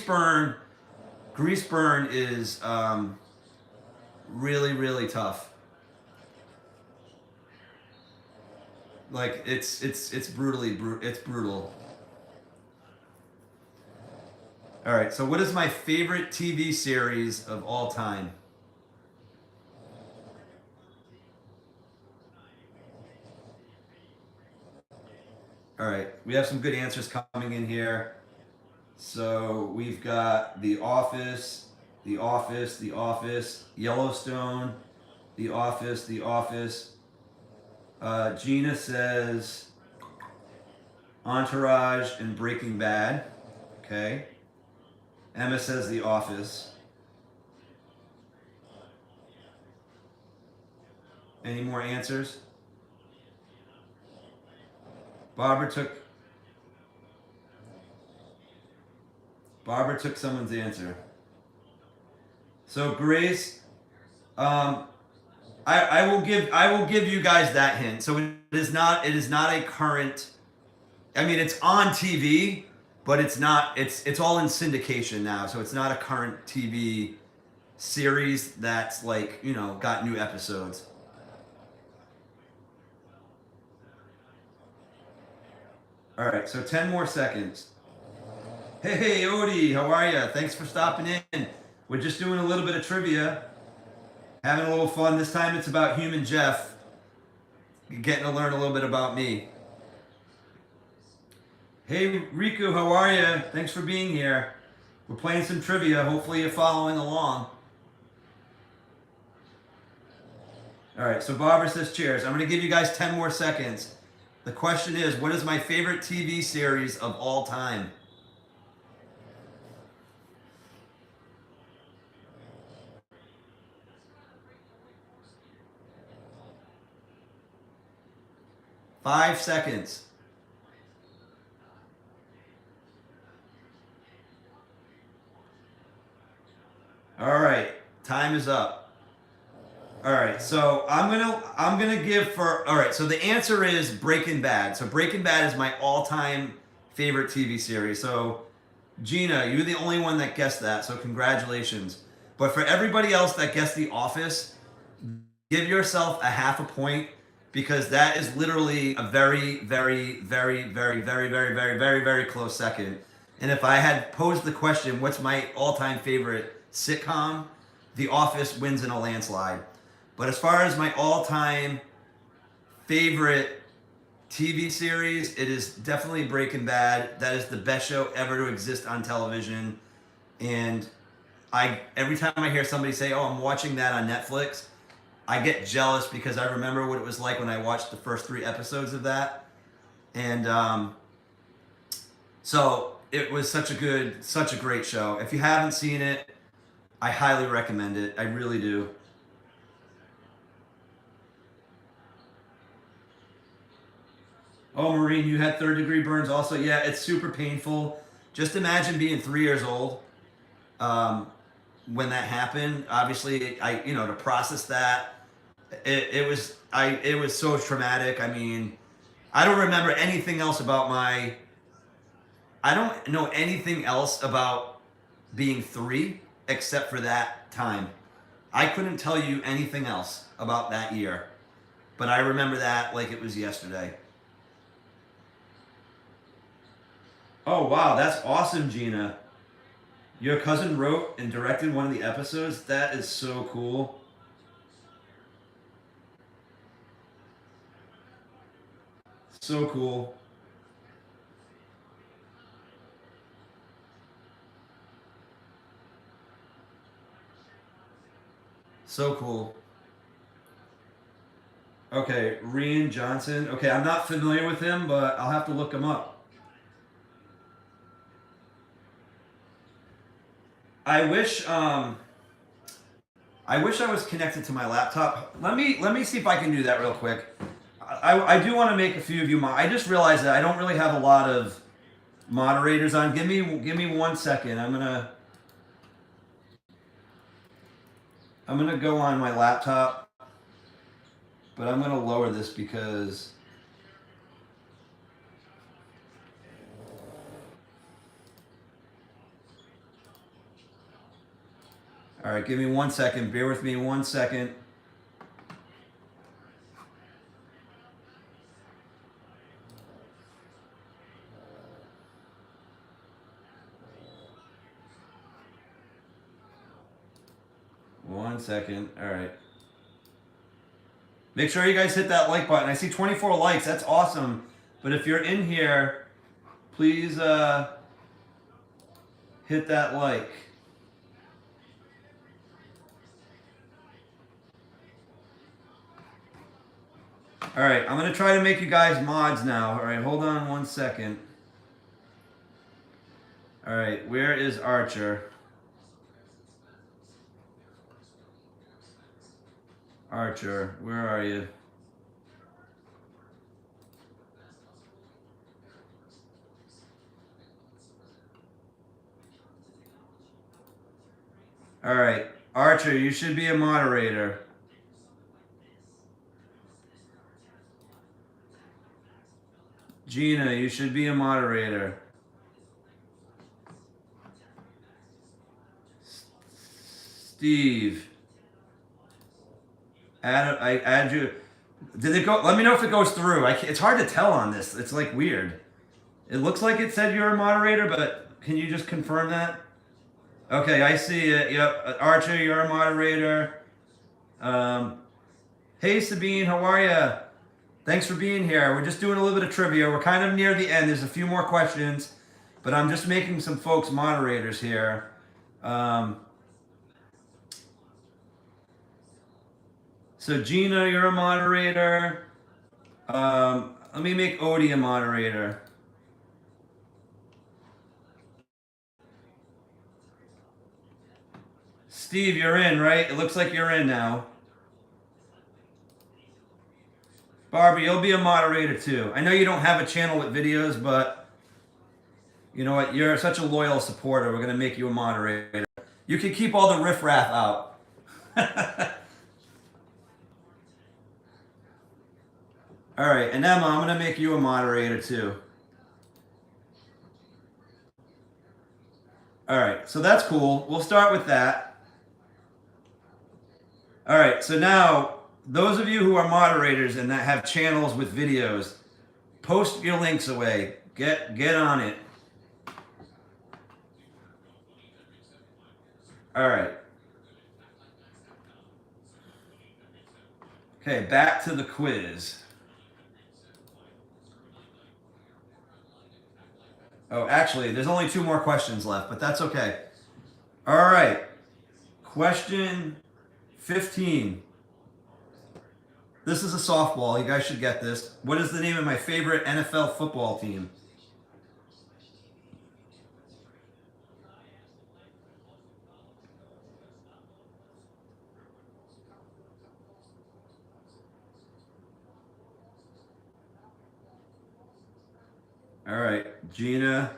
burn. Grease burn is really, really tough. Like, it's brutal. All right, so what is my favorite TV series of all time? All right, we have some good answers coming in here. So we've got The Office, The Office, The Office, Yellowstone, The Office, The Office. Gina says Entourage and Breaking Bad. Okay. Emma says The Office. Any more answers? Barbara took someone's answer. So Grace, I will give you guys that hint. So it is not a current. I mean, it's on TV, but it's not. It's all in syndication now, so it's not a current TV series that's like, you know, got new episodes. All right, so 10 more seconds. Hey, Odie, how are you? Thanks for stopping in. We're just doing a little bit of trivia, having a little fun. This time it's about Human Jeff, getting to learn a little bit about me. Hey, Riku, how are you? Thanks for being here. We're playing some trivia. Hopefully you're following along. All right, so Barbara says cheers. I'm going to give you guys 10 more seconds. The question is, what is my favorite TV series of all time? Five seconds. All right, time is up. All right, so I'm gonna give for all right. So the answer is Breaking Bad. So Breaking Bad is my all-time favorite TV series. So Gina, you're the only one that guessed that. So congratulations. But for everybody else that guessed The Office, give yourself a half a point because that is literally a very, very, very, very, very, very, very, very, very close second. And if I had posed the question, what's my all-time favorite sitcom? The Office wins in a landslide. But as far as my all-time favorite TV series, it is definitely Breaking Bad. That is the best show ever to exist on television. And every time I hear somebody say, "Oh, I'm watching that on Netflix," I get jealous because I remember what it was like when I watched the first 3 episodes of that. And so it was such a great show. If you haven't seen it, I highly recommend it. I really do. Oh, Maureen, you had 3rd-degree burns also. Yeah, it's super painful. Just imagine being 3 years old when that happened. Obviously, to process that, It was it was so traumatic. I mean, I don't remember anything else about my. I don't know anything else about being 3 except for that time. I couldn't tell you anything else about that year, but I remember that like it was yesterday. Oh wow, that's awesome, Gina. Your cousin wrote and directed one of the episodes. That is so cool. So cool. So cool. Okay, Rian Johnson. Okay, I'm not familiar with him, but I'll have to look him up. I wish I wish I was connected to my laptop. Let me see if I can do that real quick. I do want to make a few of you. I just realized that I don't really have a lot of moderators on. Give me 1 second. I'm gonna go on my laptop, but I'm gonna lower this because. All right, give me 1 second. Bear with me 1 second. One second. All right. Make sure you guys hit that like button. I see 24 likes. That's awesome. But if you're in here, please hit that like. All right, I'm gonna try to make you guys mods now. All right, hold on 1 second. All right, where is Archer? Archer, where are you? All right, Archer, you should be a moderator. Gina, you should be a moderator. Steve, I add you. Did it go? Let me know if it goes through. It's hard to tell on this. It's like weird. It looks like it said you're a moderator, but can you just confirm that? Okay, I see it. Yep, Archer, you're a moderator. Hey Sabine, how are you? Thanks for being here. We're just doing a little bit of trivia. We're kind of near the end. There's a few more questions, but I'm just making some folks moderators here. So Gina, you're a moderator. Let me make Odie a moderator. Steve, you're in, right? It looks like you're in now. Barbie, you'll be a moderator too. I know you don't have a channel with videos, but you know what? You're such a loyal supporter. We're going to make you a moderator. You can keep all the riffraff out. All right, and Emma, I'm going to make you a moderator too. All right, so that's cool. We'll start with that. All right, so now those of you who are moderators and that have channels with videos, post your links away. Get on it. All right. Okay, back to the quiz. Oh, actually, there's only 2 more questions left, but that's okay. All right. Question 15. This is a softball. You guys should get this. What is the name of my favorite NFL football team? All right, Gina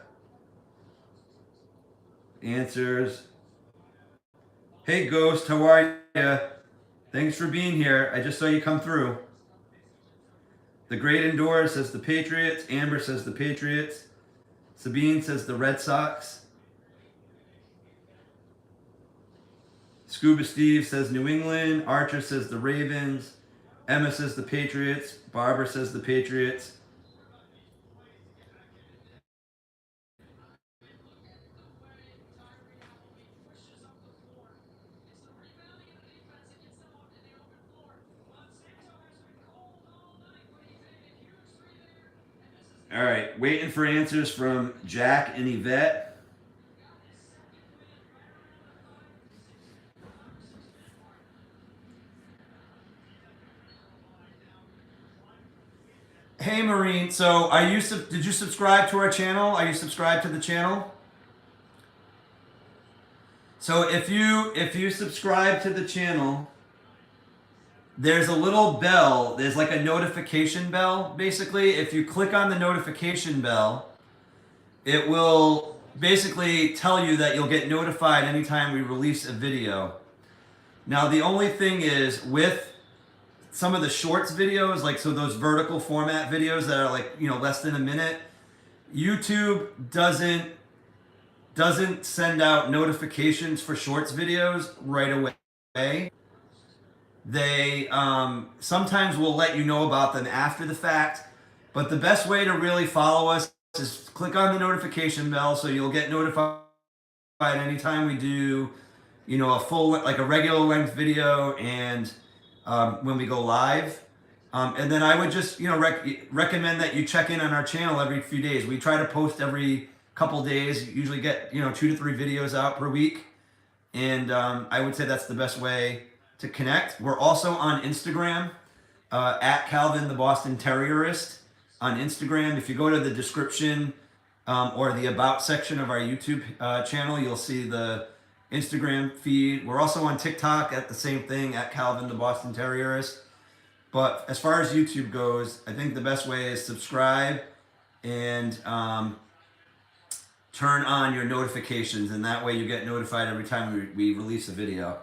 answers. Hey, Ghost, how are you? Thanks for being here. I just saw you come through. The Great Indoor says the Patriots. Amber says the Patriots. Sabine says the Red Sox. Scuba Steve says New England. Archer says the Ravens. Emma says the Patriots. Barbara says the Patriots. All right, waiting for answers from Jack and Yvette. Hey Marine, so are you did you subscribe to our channel? Are you subscribed to the channel? So if you subscribe to the channel, there's a little bell. There's like a notification bell. Basically, if you click on the notification bell, it will basically tell you that you'll get notified anytime we release a video. Now, the only thing is with some of the shorts videos, like so those vertical format videos that are like, less than a minute, YouTube doesn't send out notifications for shorts videos right away. They sometimes will let you know about them after the fact, but the best way to really follow us is click on the notification bell so you'll get notified anytime we do, a full, like a regular length video and when we go live. And then I would just, recommend that you check in on our channel every few days. We try to post every couple days, usually get, 2 to 3 videos out per week. And I would say that's the best way to connect. We're also on Instagram, at CALVIN The Boston Terrierist on Instagram. If you go to the description or the about section of our YouTube channel, you'll see the Instagram feed. We're also on TikTok at the same thing, at CALVIN The Boston Terrierist. But as far as YouTube goes, I think the best way is subscribe and turn on your notifications, and that way you get notified every time we release a video.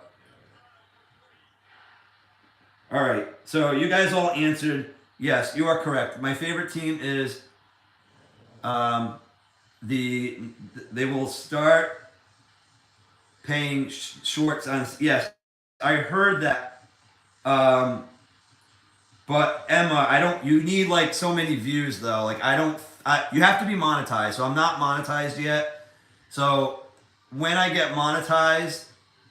All right, so you guys all answered yes. You are correct. My favorite team is they will start paying shorts on. Yes, I heard that. But Emma, you need like so many views though. Like you have to be monetized. So I'm not monetized yet. So when I get monetized,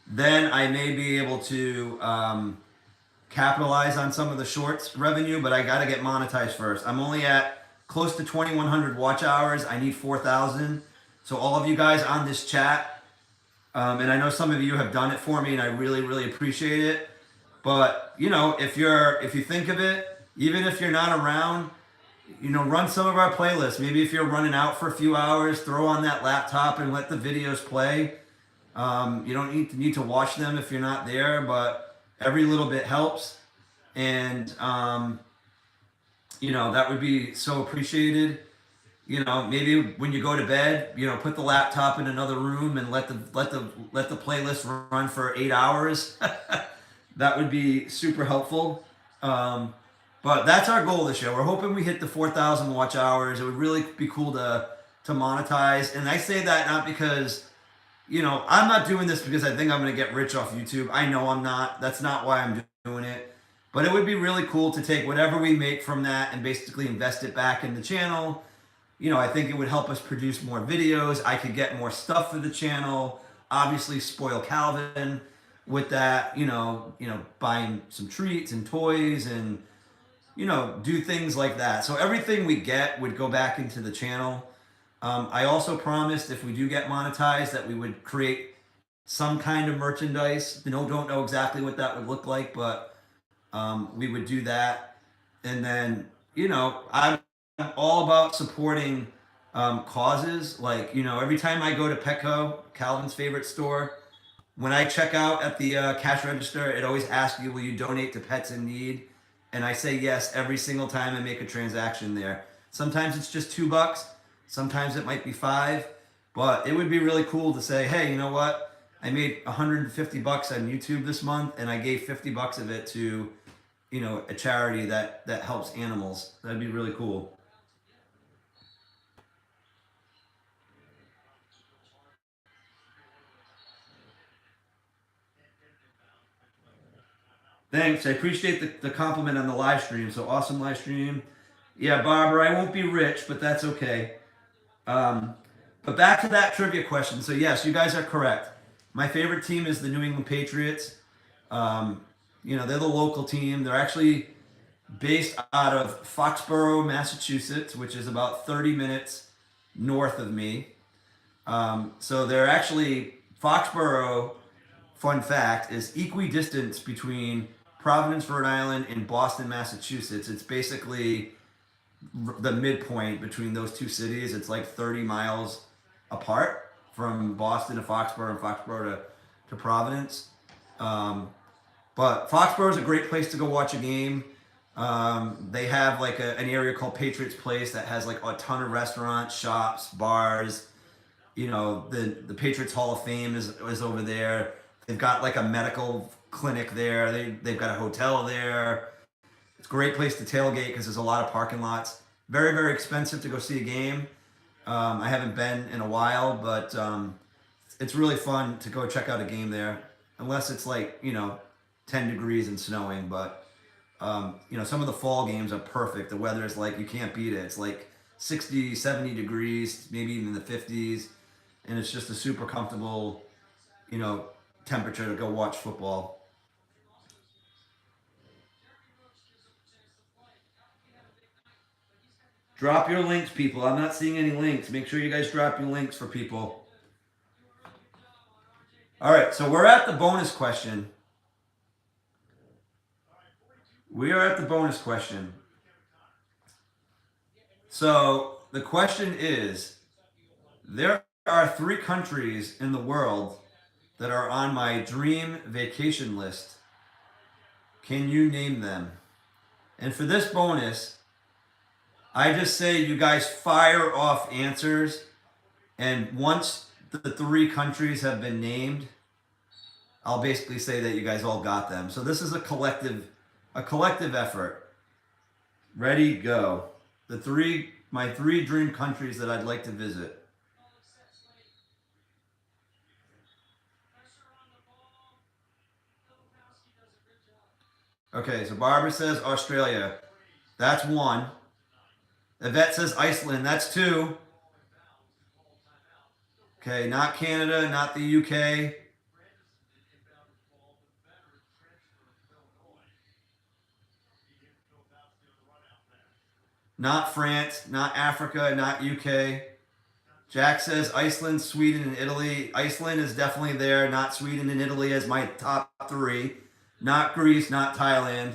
then I may be able to capitalize on some of the shorts revenue, but I got to get monetized first. I'm only at close to 2,100 watch hours. I need 4,000. So all of you guys on this chat, and I know some of you have done it for me, and I really, really appreciate it. But if you think of it, even if you're not around, run some of our playlists. Maybe if you're running out for a few hours, throw on that laptop and let the videos play. You don't need to watch them if you're not there, but every little bit helps. And that would be so appreciated. Maybe when you go to bed, put the laptop in another room and let the playlist run for 8 hours. That would be super helpful. But that's our goal this year. We're hoping we hit the 4,000 watch hours. It would really be cool to monetize. And I say that not because, I'm not doing this because I think I'm going to get rich off YouTube. I know I'm not. That's not why I'm doing it. But it would be really cool to take whatever we make from that and basically invest it back in the channel. I think it would help us produce more videos. I could get more stuff for the channel. Obviously, spoil Calvin with that, buying some treats and toys and, do things like that. So everything we get would go back into the channel. I also promised if we do get monetized that we would create some kind of merchandise. Don't know exactly what that would look like, but we would do that. And then, I'm all about supporting causes. Like, every time I go to Petco, Calvin's favorite store, when I check out at the cash register, it always asks you, will you donate to Pets in Need? And I say yes every single time I make a transaction there. Sometimes it's just $2. Sometimes it might be $5. But it would be really cool to say, hey, you know what? I made $150 on YouTube this month, and I gave $50 of it to, you know, a charity that helps animals. That'd be really cool. Thanks. I appreciate the compliment on the live stream. So awesome live stream. Yeah, Barbara, I won't be rich, but that's okay. But back to that trivia question. So yes, you guys are correct. My favorite team is the New England Patriots. You know, they're the local team. They're actually based out of Foxborough, Massachusetts, which is about 30 minutes north of me. So they're actually, Foxborough, fun fact, is equidistant between Providence, Rhode Island, and Boston, Massachusetts. It's basically the midpoint between those two cities. It's like 30 miles apart from Boston to Foxborough and Foxborough to Providence. But Foxborough is a great place to go watch a game. They have like an area called Patriots Place that has like a ton of restaurants, shops, bars. You know, the Patriots Hall of Fame is over there. They've got like a medical clinic there. They've got a hotel there. It's a great place to tailgate because there's a lot of parking lots. Very, very expensive to go see a game. I haven't been in a while, but it's really fun to go check out a game there. Unless it's like, you know, 10 degrees and snowing. But, you know, some of the fall games are perfect. The weather is like, you can't beat it. It's like 60, 70 degrees, maybe even in the 50s. And it's just a super comfortable, you know, temperature to go watch football. Drop your links, people. I'm not seeing any links. Make sure you guys drop your links for people. All right, so we're at the bonus question. We are at the bonus question. So the question is, there are 3 countries in the world that are on my dream vacation list. Can you name them? And for this bonus, I just say you guys fire off answers, and once the 3 countries have been named, I'll basically say that you guys all got them. So this is a collective effort. Ready, go. My 3 dream countries that I'd like to visit. Okay, so Barbara says Australia. That's 1. Yvette says Iceland. That's 2. Okay, not Canada, not the UK. Not France, not Africa, not UK. Jack says Iceland, Sweden, and Italy. Iceland is definitely there. Not Sweden and Italy as my top 3. Not Greece, not Thailand.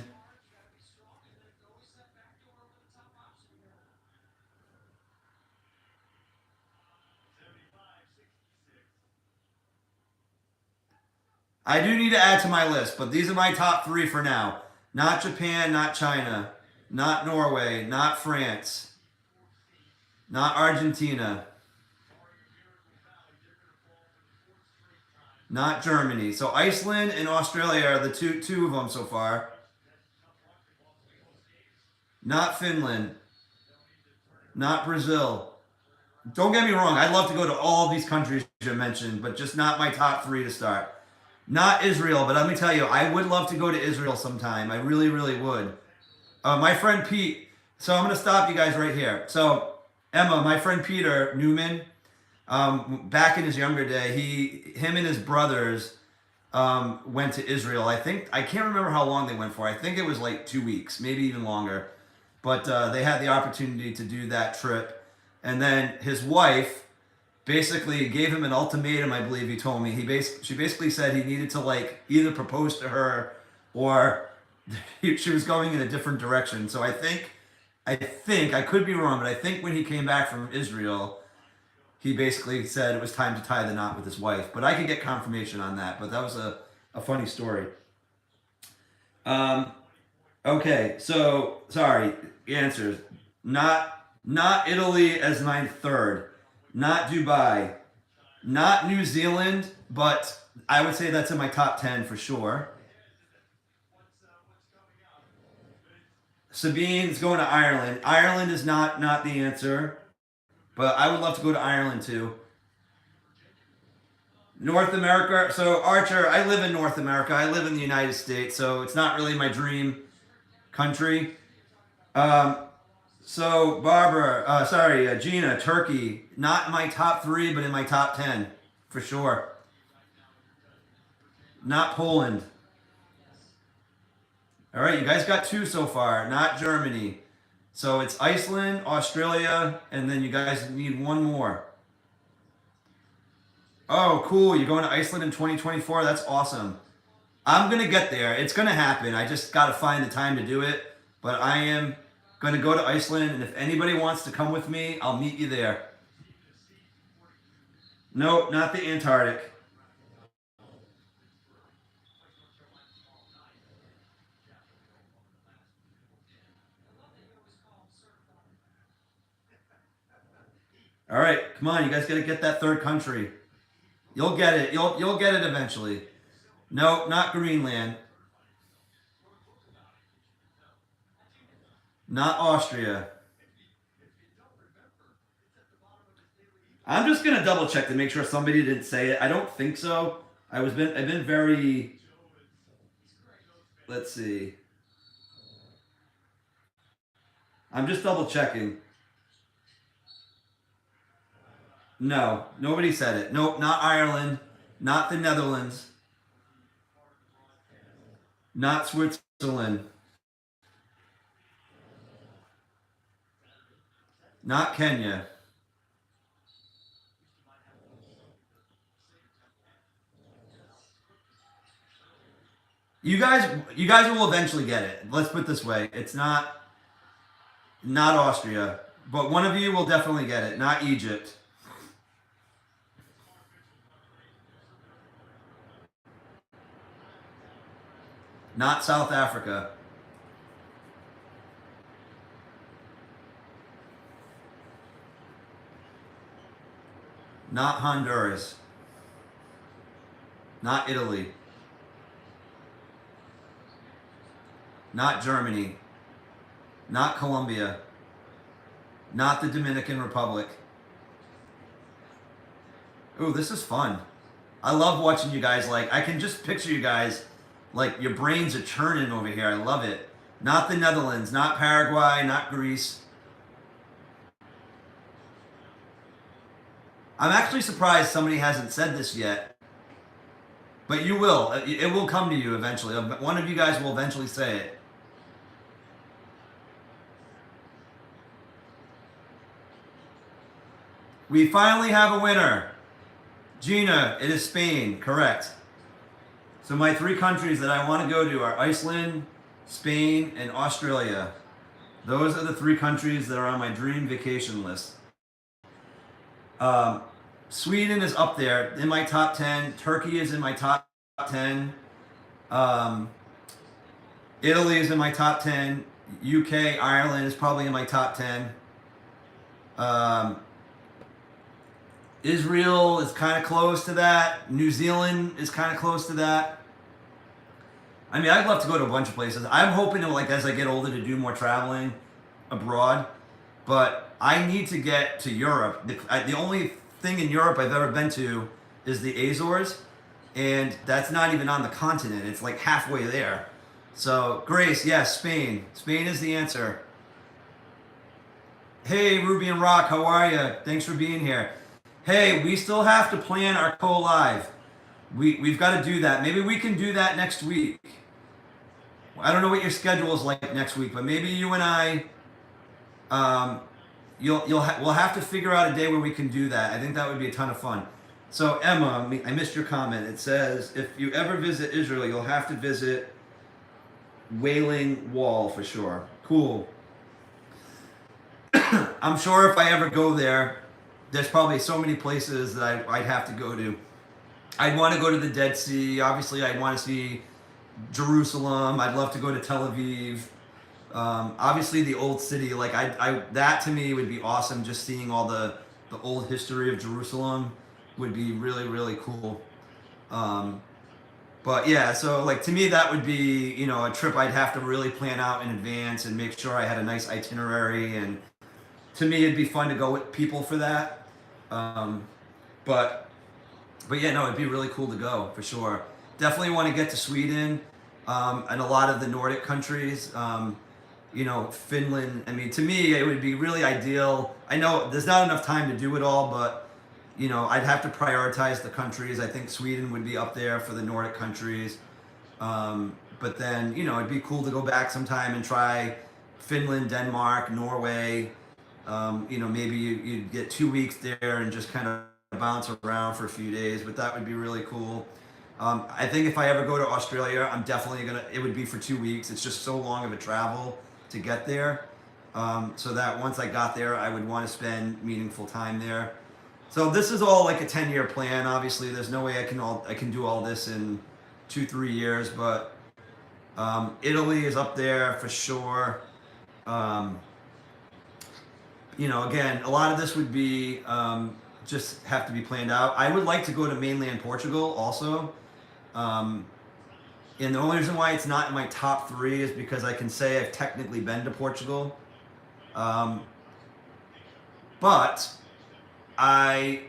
I do need to add to my list, but these are my top 3 for now. Not Japan, not China, not Norway, not France, not Argentina, not Germany. So Iceland and Australia are the two of them so far. Not Finland, not Brazil. Don't get me wrong, I'd love to go to all of these countries you mentioned, but just not my top 3 to start. Not Israel, but let me tell you, I would love to go to Israel sometime. I really, really would. My friend Pete, so I'm going to stop you guys right here. So, Emma, my friend Peter Newman, back in his younger day, him and his brothers went to Israel. I can't remember how long they went for. I think it was like 2 weeks, maybe even longer. But they had the opportunity to do that trip. And then his wife basically gave him an ultimatum, I believe he told me. She basically said he needed to like either propose to her or she was going in a different direction. So I think, I could be wrong, but I think when he came back from Israel, he basically said it was time to tie the knot with his wife. But I could get confirmation on that. But that was a funny story. Okay, so, sorry, answers. Not Italy as my 3rd. Not Dubai. Not New Zealand, but I would say that's in my top 10 for sure. Sabine's going to Ireland. Ireland is not the answer, but I would love to go to Ireland too. North America. So Archer, I live in North America. I live in the United States, so it's not really my dream country. Um, so Barbara, Gina, Turkey, not in my top 3, but in my top 10 for sure. Not Poland. All right, you guys got 2 so far. Not Germany. So it's Iceland, Australia, and then you guys need 1 more. Oh, cool. You're going to Iceland in 2024? That's awesome. I'm going to get there. It's going to happen. I just got to find the time to do it. But I am going to go to Iceland, and if anybody wants to come with me, I'll meet you there. Nope, not the Antarctic. All right, come on. You guys got to get that 3rd country. You'll get it. You'll get it eventually. No, not Greenland. Not Austria. I'm just gonna double check to make sure somebody didn't say it. I don't think so. I've been very. Let's see. I'm just double checking. No, nobody said it. Nope, not Ireland, not the Netherlands, not Switzerland, not Kenya. You guys will eventually get it. Let's put it this way. It's not Austria, but one of you will definitely get it. Not Egypt. Not South Africa. Not Honduras. Not Italy. Not Germany. Not Colombia. Not the Dominican Republic. Ooh, this is fun. I love watching you guys. Like, I can just picture you guys, like, your brains are churning over here. I love it. Not the Netherlands. Not Paraguay. Not Greece. I'm actually surprised somebody hasn't said this yet. But you will. It will come to you eventually. One of you guys will eventually say it. We finally have a winner. Gina, it is Spain. Correct. So my 3 countries that I want to go to are Iceland, Spain, and Australia. Those are the 3 countries that are on my dream vacation list. Sweden is up there in my top 10. Turkey is in my top 10. Italy is in my top 10. UK, Ireland is probably in my top 10. Israel is kind of close to that. New Zealand is kind of close to that. I mean, I'd love to go to a bunch of places. I'm hoping to, like, as I get older, to do more traveling abroad. But I need to get to Europe. The only thing in Europe I've ever been to is the Azores, and that's not even on the continent. It's like halfway there. So, Grace, yes, Spain. Spain is the answer. Hey, Ruby and Rock, how are you? Thanks for being here. Hey, we still have to plan our co-live. We've got to do that. Maybe we can do that next week. I don't know what your schedule is like next week, but maybe you and I, we'll have to figure out a day where we can do that. I think that would be a ton of fun. So Emma, I missed your comment. It says, if you ever visit Israel, you'll have to visit Wailing Wall for sure. Cool. I'm sure if I ever go there, there's probably so many places that I'd have to go to. I'd want to go to the Dead Sea. Obviously, I'd want to see Jerusalem. I'd love to go to Tel Aviv. Obviously, the old city. Like that to me would be awesome. Just seeing all the old history of Jerusalem would be really, really cool. But yeah, so like to me that would be, you know, a trip I'd have to really plan out in advance and make sure I had a nice itinerary. And to me it'd be fun to go with people for that. Um, but but yeah, no, it'd be really cool to go for sure. Definitely want to get to Sweden, and a lot of the Nordic countries. You know, Finland. I mean, to me, it would be really ideal. I know there's not enough time to do it all, but you know, I'd have to prioritize the countries. I think Sweden would be up there for the Nordic countries. But then, you know, it'd be cool to go back sometime and try Finland, Denmark, Norway. You know, maybe you'd get 2 weeks there and just kind of bounce around for a few days, but that would be really cool. I think if I ever go to Australia, I'm definitely gonna, it would be for 2 weeks. It's just so long of a travel to get there. So that once I got there, I would want to spend meaningful time there. So this is all like a 10-year plan. Obviously, there's no way I can do all this in 2-3 years, but Italy is up there for sure. Um, you know, again, a lot of this would be just have to be planned out. I would like to go to mainland Portugal also. Um, and the only reason why it's not in my top three is because I can say I've technically been to Portugal. But I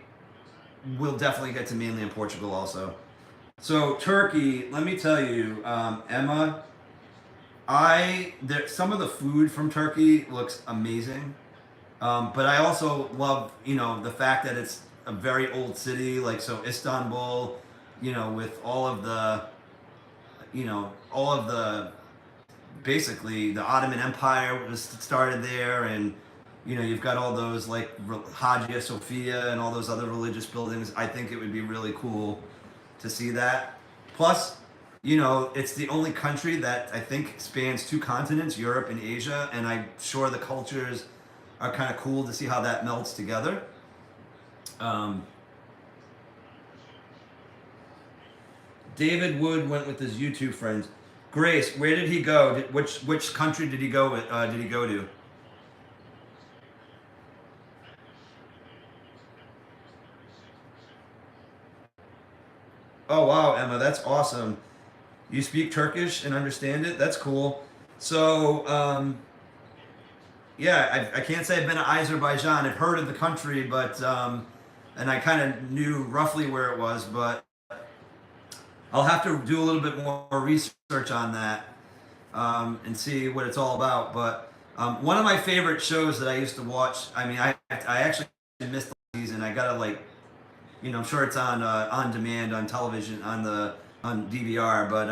will definitely get to mainland Portugal also. So Turkey, let me tell you, Emma, some of the food from Turkey looks amazing. But I also love, you know, the fact that it's a very old city, like so Istanbul, you know, with all of the, you know, all of the, basically the Ottoman Empire was started there, and you know, you've got all those like Hagia Sophia and all those other religious buildings. I think it would be really cool to see that. Plus, you know, it's the only country that I think spans two continents, Europe and Asia, and I'm sure the cultures are kind of cool to see how that melts together. David Wood went with his YouTube friends. Grace, where did he go? Which country did he go with? Did he go to? Oh wow, Emma, that's awesome. You speak Turkish and understand it. That's cool. So yeah, I can't say I've been to Azerbaijan. I've heard of the country, but and I kind of knew roughly where it was, but I'll have to do a little bit more research on that and see what it's all about. But one of my favorite shows that I used to watch. I mean, I actually missed the season. I gotta like, you know, I'm sure it's on demand on television on DVR. But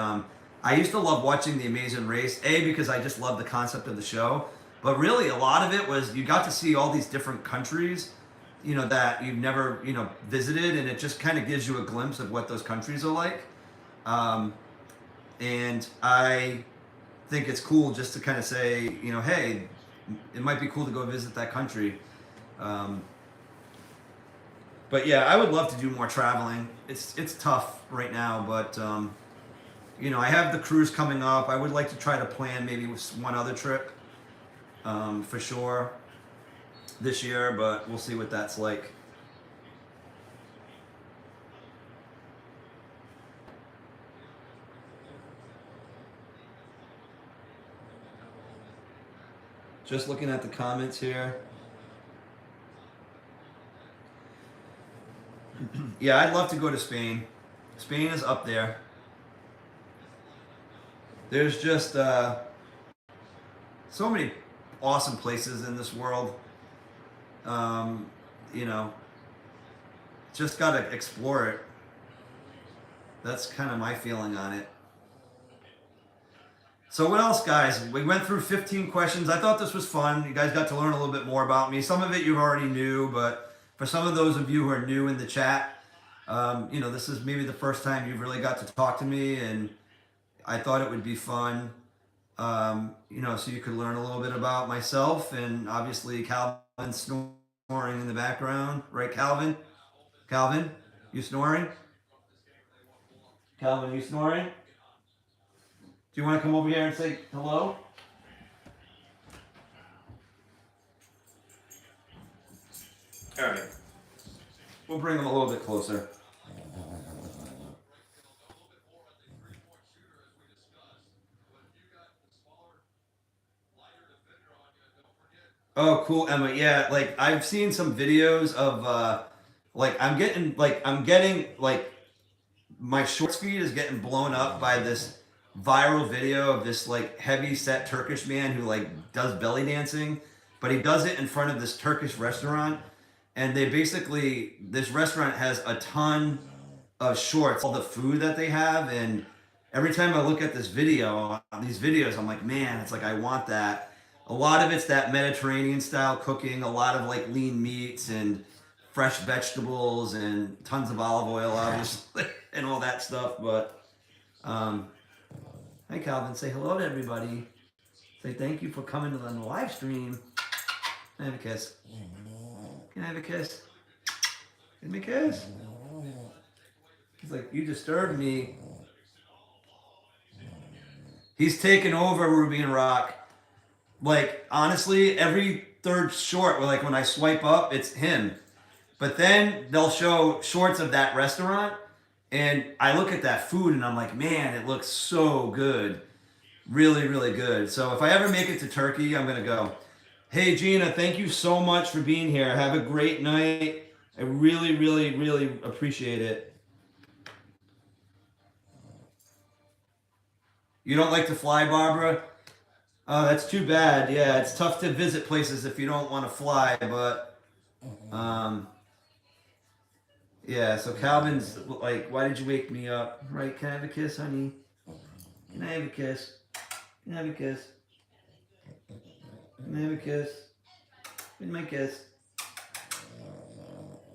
I used to love watching The Amazing Race. Because I just love the concept of the show, but really a lot of it was you got to see all these different countries, you know, that you've never, you know, visited, and it just kind of gives you a glimpse of what those countries are like. Um, and I think it's cool just to kind of say, you know, hey, it might be cool to go visit that country. Um, but yeah, I would love to do more traveling. It's tough right now, but you know, I have the cruise coming up. I would like to try to plan maybe one other trip for sure this year, but we'll see what that's like. Just looking at the comments here. Yeah, I'd love to go to Spain. Spain is up there. There's just so many awesome places in this world. Um, you know, just got to explore it. That's kind of my feeling on it. So what else, guys? We went through 15 questions. I thought this was fun. You guys got to learn a little bit more about me. Some of it you already knew, but for some of those of you who are new in the chat, you know, this is maybe the first time you've really got to talk to me, and I thought it would be fun, you know, so you could learn a little bit about myself, and obviously Calvin snoring in the background, right, Calvin? Calvin, you snoring? Calvin, you snoring? Do you want to come over here and say hello? All right. We'll bring them a little bit closer. Oh, cool, Emma. Yeah, like I've seen some videos of like I'm getting like my shorts feed is getting blown up by this viral video of this like heavy set Turkish man who like does belly dancing, but he does it in front of this Turkish restaurant. And they basically, this restaurant has a ton of shorts, all the food that they have. And every time I look at these videos, I'm like, man, it's like, I want that. A lot of it's that Mediterranean style cooking, a lot of like lean meats and fresh vegetables and tons of olive oil, obviously, and all that stuff. But, hi, Calvin. Say hello to everybody. Say thank you for coming to the live stream. Can I have a kiss? Can I have a kiss? Give me a kiss. He's like, you disturbed me. He's taken over Ruby and Rock. Like, honestly, every third short, like when I swipe up, it's him. But then they'll show shorts of that restaurant, and I look at that food and I'm like, man, it looks so good. Really, really good. So if I ever make it to Turkey, I'm going to go. Hey, Gina, thank you so much for being here. Have a great night. I really, really, really appreciate it. You don't like to fly, Barbara? Oh, that's too bad. Yeah, it's tough to visit places if you don't want to fly, but yeah, so Calvin's like, why did you wake me up? Right, can I have a kiss, honey? Can I have a kiss? Can I have a kiss? Can I have a kiss? Give me my kiss.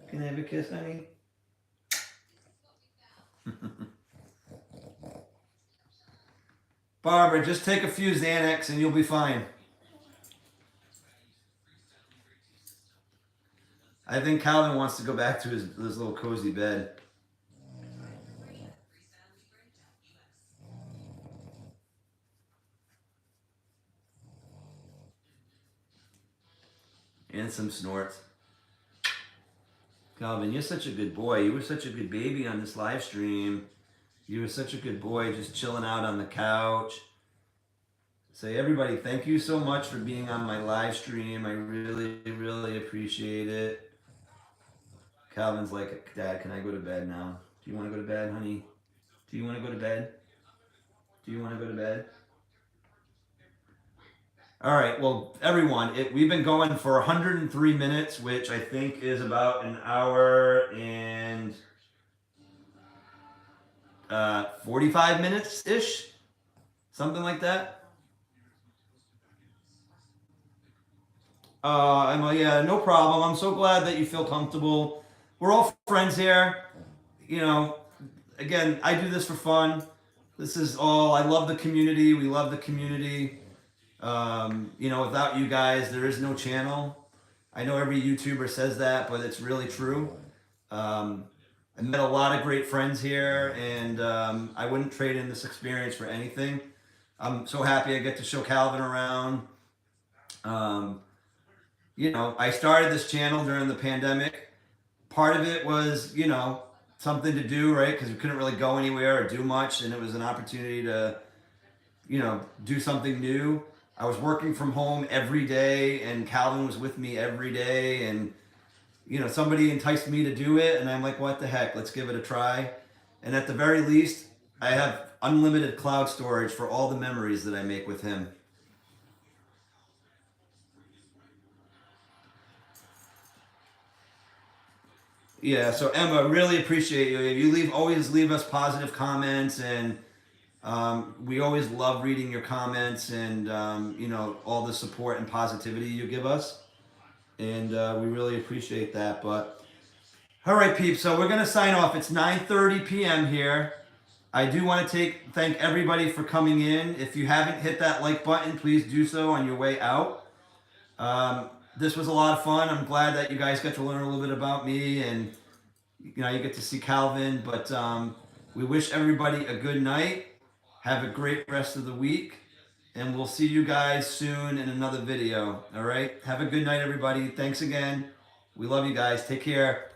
Can I have a kiss, honey? Barbara, just take a few Xanax and you'll be fine. I think Calvin wants to go back to his little cozy bed. And some snorts. Calvin, you're such a good boy. You were such a good baby on this live stream. You were such a good boy just chilling out on the couch. Say, everybody, thank you so much for being on my live stream. I really, really appreciate it. Calvin's like, Dad, can I go to bed now? Do you want to go to bed, honey? Do you want to go to bed? Do you want to go to bed? All right, well, everyone, we've been going for 103 minutes, which I think is about an hour and 45 minutes-ish, something like that. Emma, yeah, no problem. I'm so glad that you feel comfortable. We're all friends here. You know, again, I do this for fun. This is all, I love the community. We love the community. You know, without you guys, there is no channel. I know every YouTuber says that, but it's really true. I met a lot of great friends here, and I wouldn't trade in this experience for anything. I'm so happy I get to show Calvin around. You know, I started this channel during the pandemic. Part of it was, you know, something to do, right? Because we couldn't really go anywhere or do much, and it was an opportunity to, you know, do something new. I was working from home every day, and Calvin was with me every day, and you know, somebody enticed me to do it, and I'm like, what the heck, let's give it a try. And at the very least, I have unlimited cloud storage for all the memories that I make with him. Yeah, so Emma, really appreciate you. You always leave us positive comments, and we always love reading your comments and you know, all the support and positivity you give us. And we really appreciate that. But all right, peeps, so we're gonna sign off. It's 9:30 p.m. here. I do want to thank everybody for coming in. If you haven't hit that like button, please do so on your way out. This was a lot of fun. I'm glad that you guys got to learn a little bit about me, and you know, you get to see Calvin. But we wish everybody a good night. Have a great rest of the week, and we'll see you guys soon in another video. All right, have a good night, everybody. Thanks again. We love you guys. Take care.